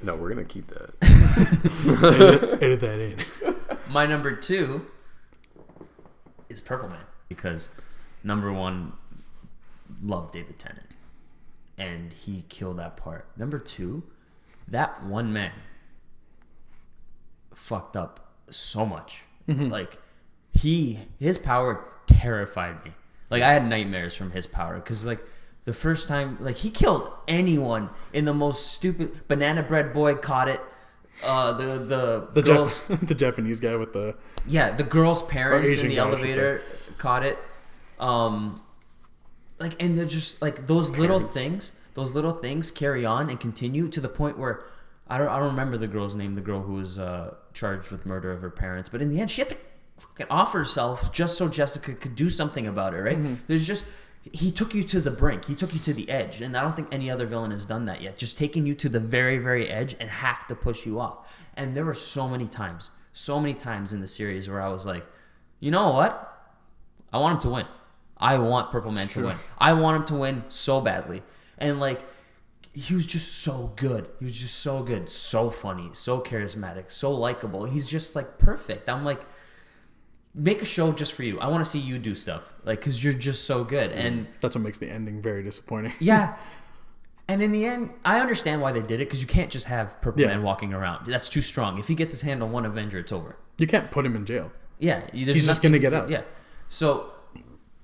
No, we're gonna keep that. Edit that in. My number 2 is Purple Man because number 1, love David Tennant, and he killed that part. Number 2, that one man fucked up so much. Like. His power terrified me. Like, I had nightmares from his power because, like, the first time, like, he killed anyone in the most stupid banana bread boy caught it. The girls, the Japanese guy with the the girl's parents in the guy, elevator caught it. Like, and they're just like those little things. Those little things carry on and continue to the point where I don't remember the girl's name. The girl who was charged with murder of her parents, but in the end, she had to fucking off herself just so Jessica could do something about it, right? There's just he took you to the brink, he took you to the edge, and I don't think any other villain has done that yet. Just taking you to the very, very edge and have to push you off. And there were so many times in the series where I was like, you know what? I want him to win. I want Purple Man to win. I want him to win so badly. And like, he was just so good. He was just so good, so funny, so charismatic, so likable. He's just like perfect. I'm like, make a show just for you. I want to see you do stuff, like, because you're just so good. And that's what makes the ending very disappointing. Yeah. And in the end, I understand why they did it, because you can't just have Purple Man walking around. That's too strong. If he gets his hand on one Avenger, it's over. You can't put him in jail. Yeah. He's just going to get out. Yeah. So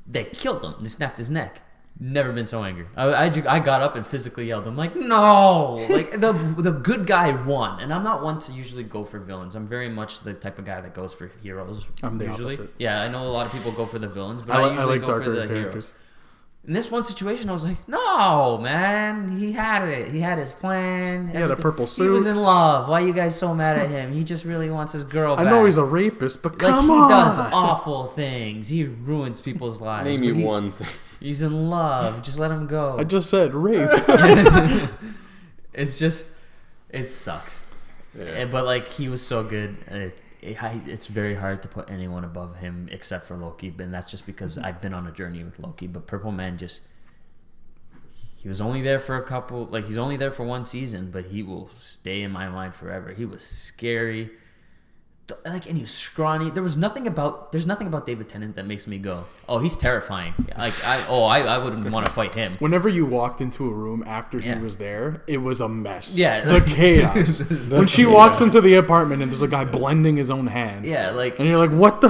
they killed him. They snapped his neck. Never been so angry. I got up and physically yelled. I'm like, no! Like, the good guy won. And I'm not one to usually go for villains. I'm very much the type of guy that goes for heroes. I'm the usually. opposite. Yeah, I know a lot of people go for the villains, but I usually like go for the characters. heroes. In this one situation, I was like, no, man. He had it. He had his plan. He had a purple suit. He was in love. Why are you guys so mad at him? He just really wants his girl back. I know he's a rapist, but come on. He does awful things. He ruins people's lives. Name me one thing. He's in love. Just let him go. I just said rape. It's just, it sucks. Yeah. But like, he was so good. It's very hard to put anyone above him except for Loki, and that's just because I've been on a journey with Loki. But Purple Man he was only there for he's only there for one season, but he will stay in my mind forever. He was scary. Like, and he was scrawny. There's nothing about David Tennant that makes me go, oh, he's terrifying. Like, I wouldn't want to fight him. Whenever you walked into a room after he was there, it was a mess. Yeah. The chaos. When she walks into the apartment and there's a guy blending his own hand. Yeah, like, and you're like, what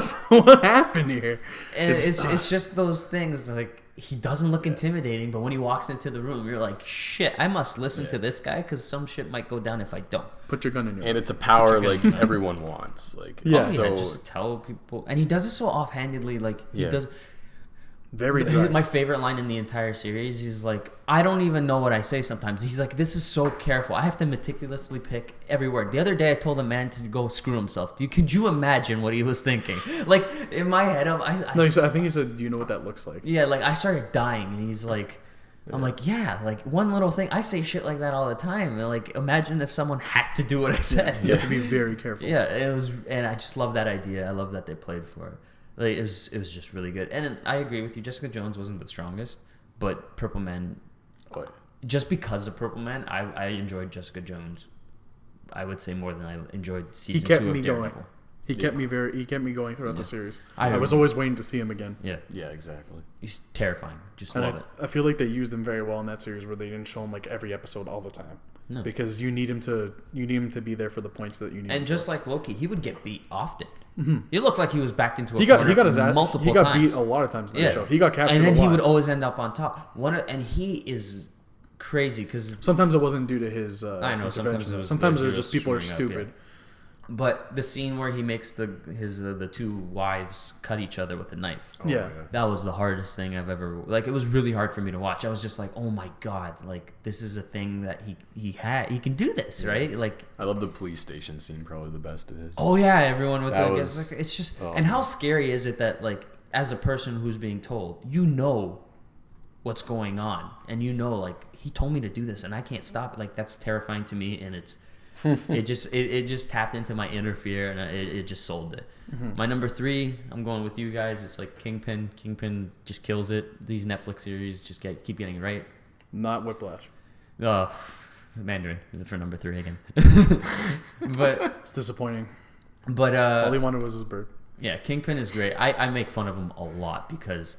happened here? And it's just those things, like, he doesn't look intimidating, but when he walks into the room, you're like, shit, I must listen to this guy because some shit might go down if I don't. Put your gun in your And it's a power like everyone wants. Like, so just tell people, and he does it so offhandedly. Like, he does. Very dry. My favorite line in the entire series is like, I don't even know what I say sometimes. He's like, this is so careful. I have to meticulously pick every word. The other day I told a man to go screw himself. Could you imagine what he was thinking? Like, in my head, I think he said, do you know what that looks like? Yeah, like, I started dying, and he's like, I'm like, yeah, like, one little thing. I say shit like that all the time. And like, imagine if someone had to do what I said. You have to be very careful. Yeah, it was, and I just love that idea. I love that they played for it. Like, it was just really good. And I agree with you. Jessica Jones wasn't the strongest, but Purple Man, just because of Purple Man, I enjoyed Jessica Jones, I would say, more than I enjoyed season 2 of Daredevil. He kept me going throughout the series. I I was always waiting to see him again. Yeah. Yeah, exactly. He's terrifying. Just And love it. I feel like they used him very well in that series where they didn't show him like every episode all the time. No. Because you need him to be there for the points that you need. And just like Loki, he would get beat often. He looked like he was backed into a he corner got his ass multiple he got times. beat a lot of times in the show. He got captured and then a lot. he would always end up on top. And he is crazy because Sometimes it wasn't due to his I know, intervention. sometimes Sometimes it it was was just people are screwing up, stupid. But the scene where he makes the two wives cut each other with a knife. Yeah. That was the hardest thing I've ever like. It was really hard for me to watch. I was just like, oh my god, like this is a thing that he can do this, right? Like I love the police station scene, probably the best of his. oh yeah, everyone with That the was- it's just oh, and how scary is it that like as a person who's being told, you know what's going on and you know like he told me to do this and I can't stop it. Like that's terrifying to me and it's it just tapped into my inner fear and it just sold it. My number 3, I'm going with you guys. It's like Kingpin. Kingpin just kills it. These Netflix series just keep getting it right. Not Whiplash. Mandarin for number 3 again. but It's disappointing. but All he wanted was his bird. yeah, Kingpin is great. I make fun of him a lot because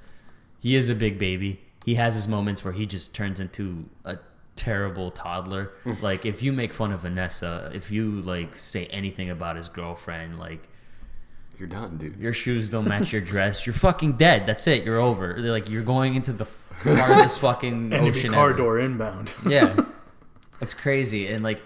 he is a big baby. He has his moments where he just turns into a terrible toddler. Like if you make fun of Vanessa, if you like say anything about his girlfriend, like You're done, dude. your shoes don't match your dress, you're fucking dead. That's it. You're over. They're like you're going into the farthest fucking Enemy ocean car ever. door inbound. Yeah, it's crazy. And like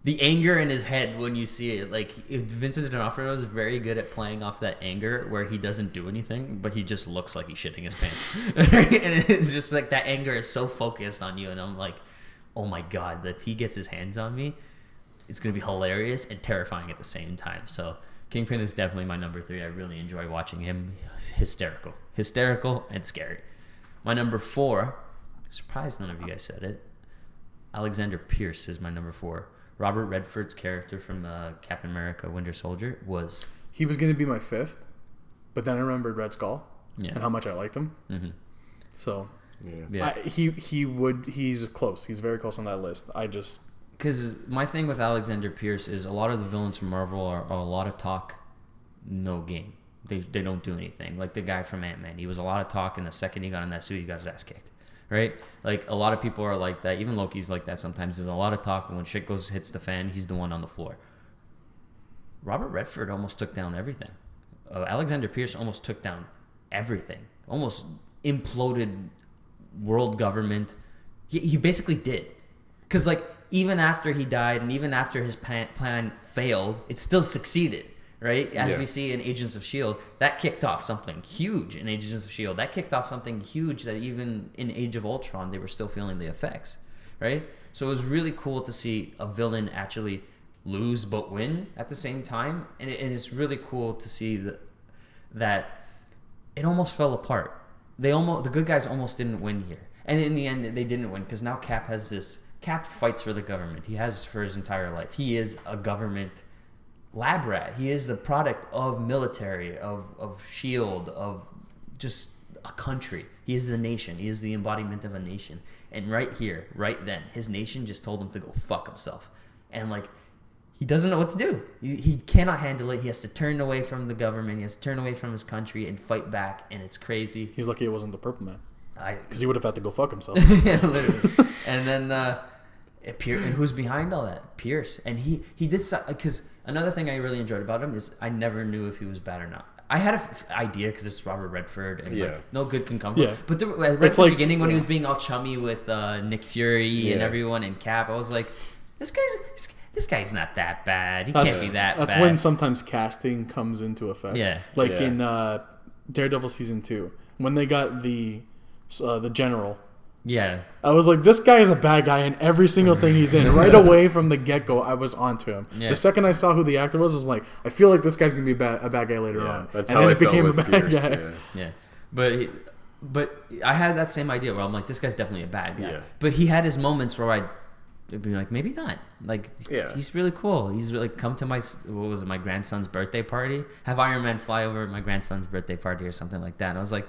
the anger in his head when you see it, like Vincent D'Onofrio is very good at playing off that anger where he doesn't do anything, but he just looks like he's shitting his pants. And it's just like that anger is so focused on you, and I'm like, oh my god, if he gets his hands on me, it's gonna be hilarious and terrifying at the same time. So Kingpin is definitely my number 3. I really enjoy watching him. Hysterical and scary. My number 4, surprised none of you guys said it. Alexander Pierce is my number 4. Robert Redford's character from Captain America: Winter Soldier was He was going to be my 5th, but then I remembered Red Skull and how much I liked him. Mm-hmm. So yeah. he's close. He's very close on that list. Because my thing with Alexander Pierce is a lot of the villains from Marvel are a lot of talk, no game. They don't do anything. Like the guy from Ant-Man, he was a lot of talk, and the second he got in that suit, he got his ass kicked. Right? Like a lot of people are like that. Even Loki's like that sometimes. There's a lot of talk, and when shit hits the fan, he's the one on the floor. Robert Redford almost took down everything. Alexander Pierce almost took down everything. Almost imploded world government. He basically did. Because like even after he died and even after his plan failed, it still succeeded. Right? As we see in Agents of S.H.I.E.L.D., that kicked off something huge in Agents of S.H.I.E.L.D. That kicked off something huge that even in Age of Ultron, they were still feeling the effects. Right? So it was really cool to see a villain actually lose but win at the same time. And it's really cool to see that it almost fell apart. The good guys almost didn't win here. And in the end, they didn't win because now Cap fights for the government. He has for his entire life. He is a government lab rat. He is the product of military, of S.H.I.E.L.D., of just a country. He is the nation. He is the embodiment of a nation. And right here, right then, his nation just told him to go fuck himself. And like, he doesn't know what to do. He cannot handle it. He has to turn away from the government. He has to turn away from his country and fight back. And it's crazy. He's lucky it wasn't the Purple Man. Because I he would have had to go fuck himself. yeah, literally. And then and who's behind all that? Pierce. And he did because another thing I really enjoyed about him is I never knew if he was bad or not. I had an idea because it's Robert Redford and like, no good can come from it. But right at the beginning when he was being all chummy with Nick Fury and everyone and Cap, I was like, this guy's not that bad. He can't be that bad. That's when sometimes casting comes into effect. Yeah. Like in Daredevil Season 2, when they got the general. Yeah. I was like, this guy is a bad guy in every single thing he's in. Right away from the get-go, I was onto him. Yeah. The second I saw who the actor was like, I feel like this guy's going to be a bad guy later on. That's and how then I it became felt a with bad Pierce, guy. Yeah. But I had that same idea where I'm like, this guy's definitely a bad guy. Yeah. But he had his moments where I'd be like, maybe not. Like, he's really cool. He's really come to my grandson's birthday party. Have Iron Man fly over at my grandson's birthday party or something like that. And I was like,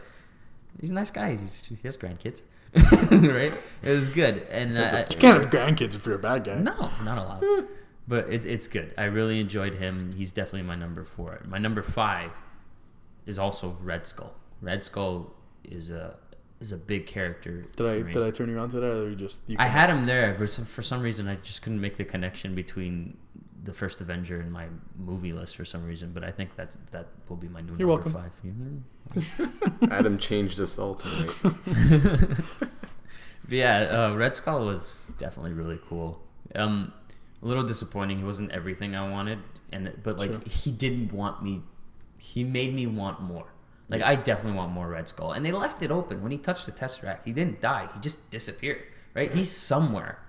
he's a nice guy. He has grandkids. Right? It was good. And you can't have grandkids if you're a bad guy. No, not allowed. But it's good. I really enjoyed him. He's definitely my number 4. My number 5 is also Red Skull. Red Skull is a big character. Did I turn you on to that, or I had him there, but for some reason I just couldn't make the connection between the first Avenger and my movie list for some reason. But I think that will be my new You're number welcome. 5. Adam changed us all tonight. But yeah, Red Skull was definitely really cool. A little disappointing. He wasn't everything I wanted, but like he didn't want me. He made me want more. Like I definitely want more Red Skull, and they left it open when he touched the Tesseract. He didn't die. He just disappeared. Right? He's somewhere.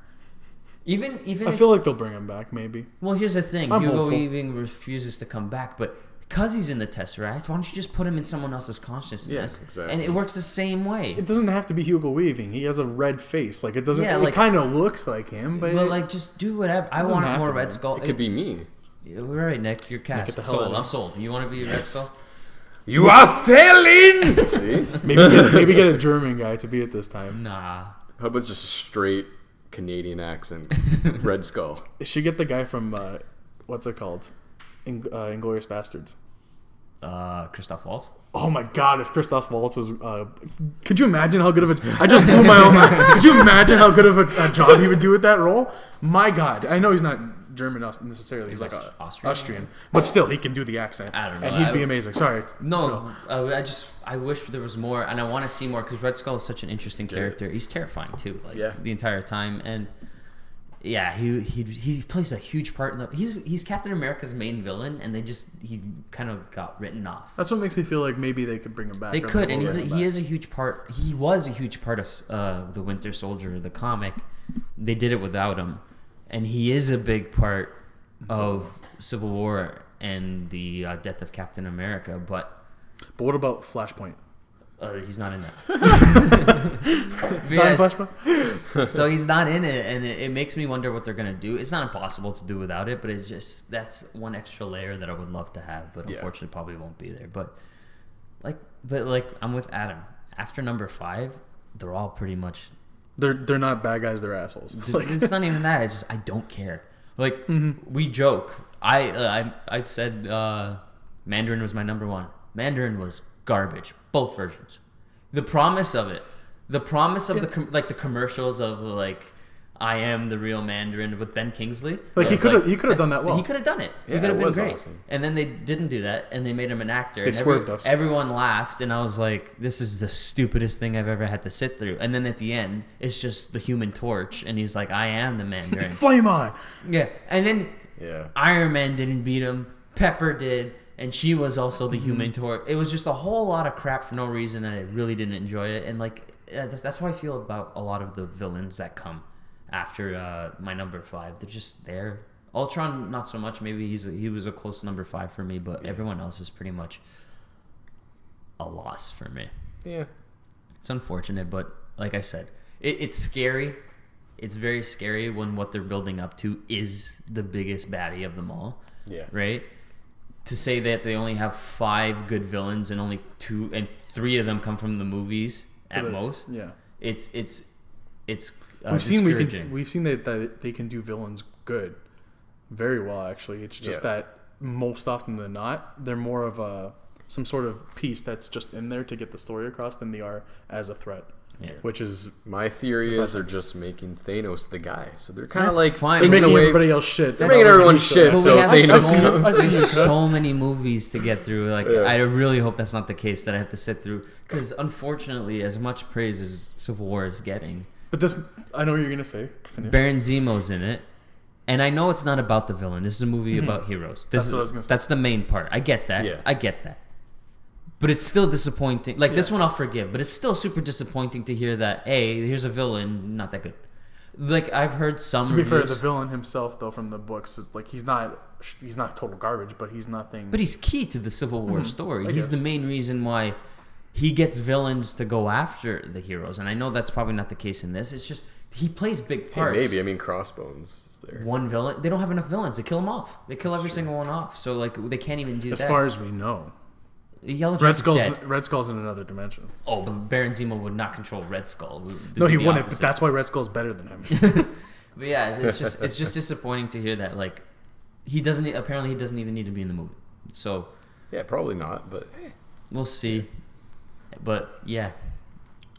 Even I feel like they'll bring him back, maybe. Well, here's the thing. I'm Hugo hopeful. Weaving refuses to come back, but because he's in the Tesseract, why don't you just put him in someone else's consciousness? Yes, exactly. And it works the same way. It doesn't have to be Hugo Weaving. He has a red face. Like it doesn't. Yeah, it like- kind of looks like him, but But like, just do whatever. I doesn't want have more to Red be. Skull. It could be me. All right, Nick, you're cast. get the hell out Sold. of I'm here. sold. You want to be Red Skull? You are failing. See? maybe get a German guy to be it this time. Nah. How about just a straight Canadian accent? Red Skull. They should get the guy from what's it called, Inglourious Bastards. Christoph Waltz. Oh my God! If Christoph Waltz was, could you imagine how good of a? I just blew my own mind. Could you imagine how good of a job he would do with that role? My God! I know he's not German necessarily. He's like Austrian, but still he can do the accent. I don't know. And he'd be amazing. Sorry. No, I wish there was more, and I want to see more because Red Skull is such an interesting character. He's terrifying too, like the entire time, and yeah, he plays a huge part in the. He's Captain America's main villain, and he kind of got written off. That's what makes me feel like maybe they could bring him back. They could, and he is a huge part. He was a huge part of the Winter Soldier, the comic. They did it without him, and he is a big part of Civil War and the death of Captain America. But what about Flashpoint? he's not in that. He's not in Flashpoint? So he's not in it, and it makes me wonder what they're gonna do. It's not impossible to do without it, but it's just that's one extra layer that I would love to have, but unfortunately probably won't be there. But I'm with Adam. After number 5, they're all pretty much. They're not bad guys. They're assholes. It's not even that. It's just I don't care. Like we joke. I said Mandarin was my number 1. Mandarin was garbage. Both versions. The promise of the the commercials of like I am the real Mandarin with Ben Kingsley. Like he could have done that well. He could have done it. Yeah, he could have it been was great. awesome. And then they didn't do that, and they made him an actor. They swerved us. Everyone laughed, and I was like, "This is the stupidest thing I've ever had to sit through." And then at the end, it's just the Human Torch, and he's like, "I am the Mandarin." Flame on. Yeah, and then Yeah. Iron Man didn't beat him. Pepper did, and she was also the Human Torch. It was just a whole lot of crap for no reason, and I really didn't enjoy it. And like that's how I feel about a lot of the villains that come after my number 5. They're just there. Ultron, not so much. Maybe he was a close number 5 for me, but everyone else is pretty much a loss for me. Yeah. It's unfortunate, but like I said, it's scary. It's very scary when what they're building up to is the biggest baddie of them all. Yeah. Right? To say that they only have 5 good villains and only 2 and 3 of them come from the movies at most. Yeah. It's We've seen discouraging. that they can do villains good, very well actually. It's just that most often than not, they're more of some sort of piece that's just in there to get the story across than they are as a threat. Yeah. Which is My theory is they're just making Thanos the guy, so they're kind of That's like fine. they're taking making away. everybody else shit. They're making everyone shit, But so we have Thanos so, comes. there's so many movies to get through. Like Yeah. I really hope that's not the case that I have to sit through. Because unfortunately, as much praise as Civil War is getting, But this, I know what you're gonna say. Finish. Baron Zemo's in it, and I know it's not about the villain. This is a movie about heroes. That's what I was gonna say. That's the main part. I get that. Yeah. I get that. But it's still disappointing. Like this one, I'll forgive. But it's still super disappointing to hear that. Hey, here's a villain, not that good. Like I've heard some. To be fair, reviews- the villain himself, though, from the books, is like he's not total garbage, but he's nothing. But he's key to the Civil War story. I He's guess. the main reason why he gets villains to go after the heroes. And I know that's probably not the case in this. It's just he plays big Hey, parts. maybe. I mean, Crossbones is there. One villain. They don't have enough villains. They kill them off. They kill every single one off. So like they can't even do as that. far as we know, Yellow Red Jacket's Skull's dead. Red Skull's in another dimension. Oh, but Baron Zemo would not control Red Skull. No, he The wouldn't. But opposite. that's why Red Skull's better than him. But yeah, it's just disappointing to hear that. Like, he doesn't even need to be in the movie. So Yeah, probably not, but we'll see. But yeah,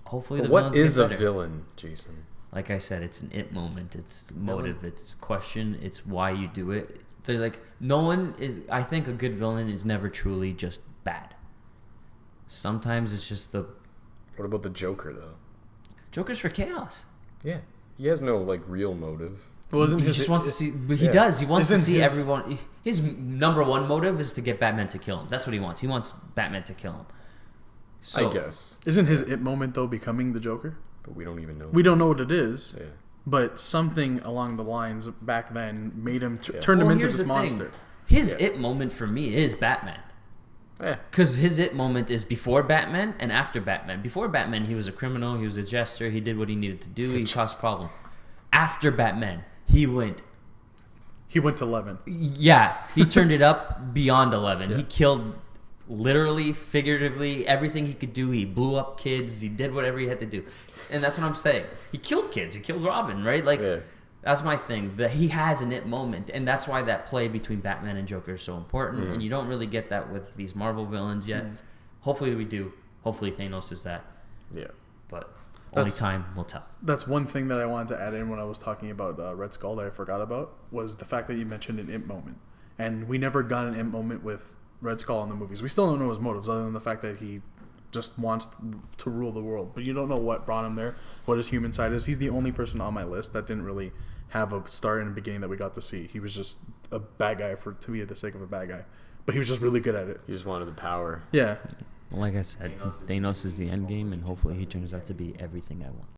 hopefully but the what villains is get a better. villain, Jason? Like I said, it's an it moment. It's motive. It's question. It's why you do it. They're like, no one is. I think a good villain is never truly just bad. Sometimes it's just the What about the Joker though? Joker's for chaos. Yeah, he has no like real motive. Wasn't He his, just wants to see. But he yeah. does. He wants to Isn't see his- everyone. His number one motive is to get Batman to kill him. That's what he wants. He wants Batman to kill him. So, I guess, Isn't his it moment though becoming the Joker? but we don't even know. We don't know what it is, Yeah. but something along the lines back then made him Yeah. turned him Well, into here's this the thing. monster. His Yeah. it moment for me is Batman. Yeah. Because his it moment is before Batman and after Batman. Before Batman, he was a criminal. He was a jester. He did what he needed to do. He caused problem. After Batman, he went. He went to 11. Yeah, he turned it up beyond 11. He killed, literally, figuratively, everything he could do. He blew up kids. He did whatever he had to do. And that's what I'm saying. He killed kids. He killed Robin, right? Like, Yeah. that's my thing. That he has an it moment. And that's why that play between Batman and Joker is so important. And you don't really get that with these Marvel villains yet. Hopefully we do. Hopefully Thanos is that. Yeah. But only That's- time will tell. That's one thing that I wanted to add in when I was talking about Red Skull that I forgot about was the fact that you mentioned an imp moment. And we never got an imp moment with Red Skull in the movies. We still don't know his motives other than the fact that he just wants to rule the world. But you don't know what brought him there, what his human side is. He's the only person on my list that didn't really have a start in the beginning that we got to see. He was just a bad guy to be the sake of a bad guy. But he was just really good at it. He just wanted the power. Yeah. Like I said, Thanos is the end game, and hopefully he turns out to be everything I want.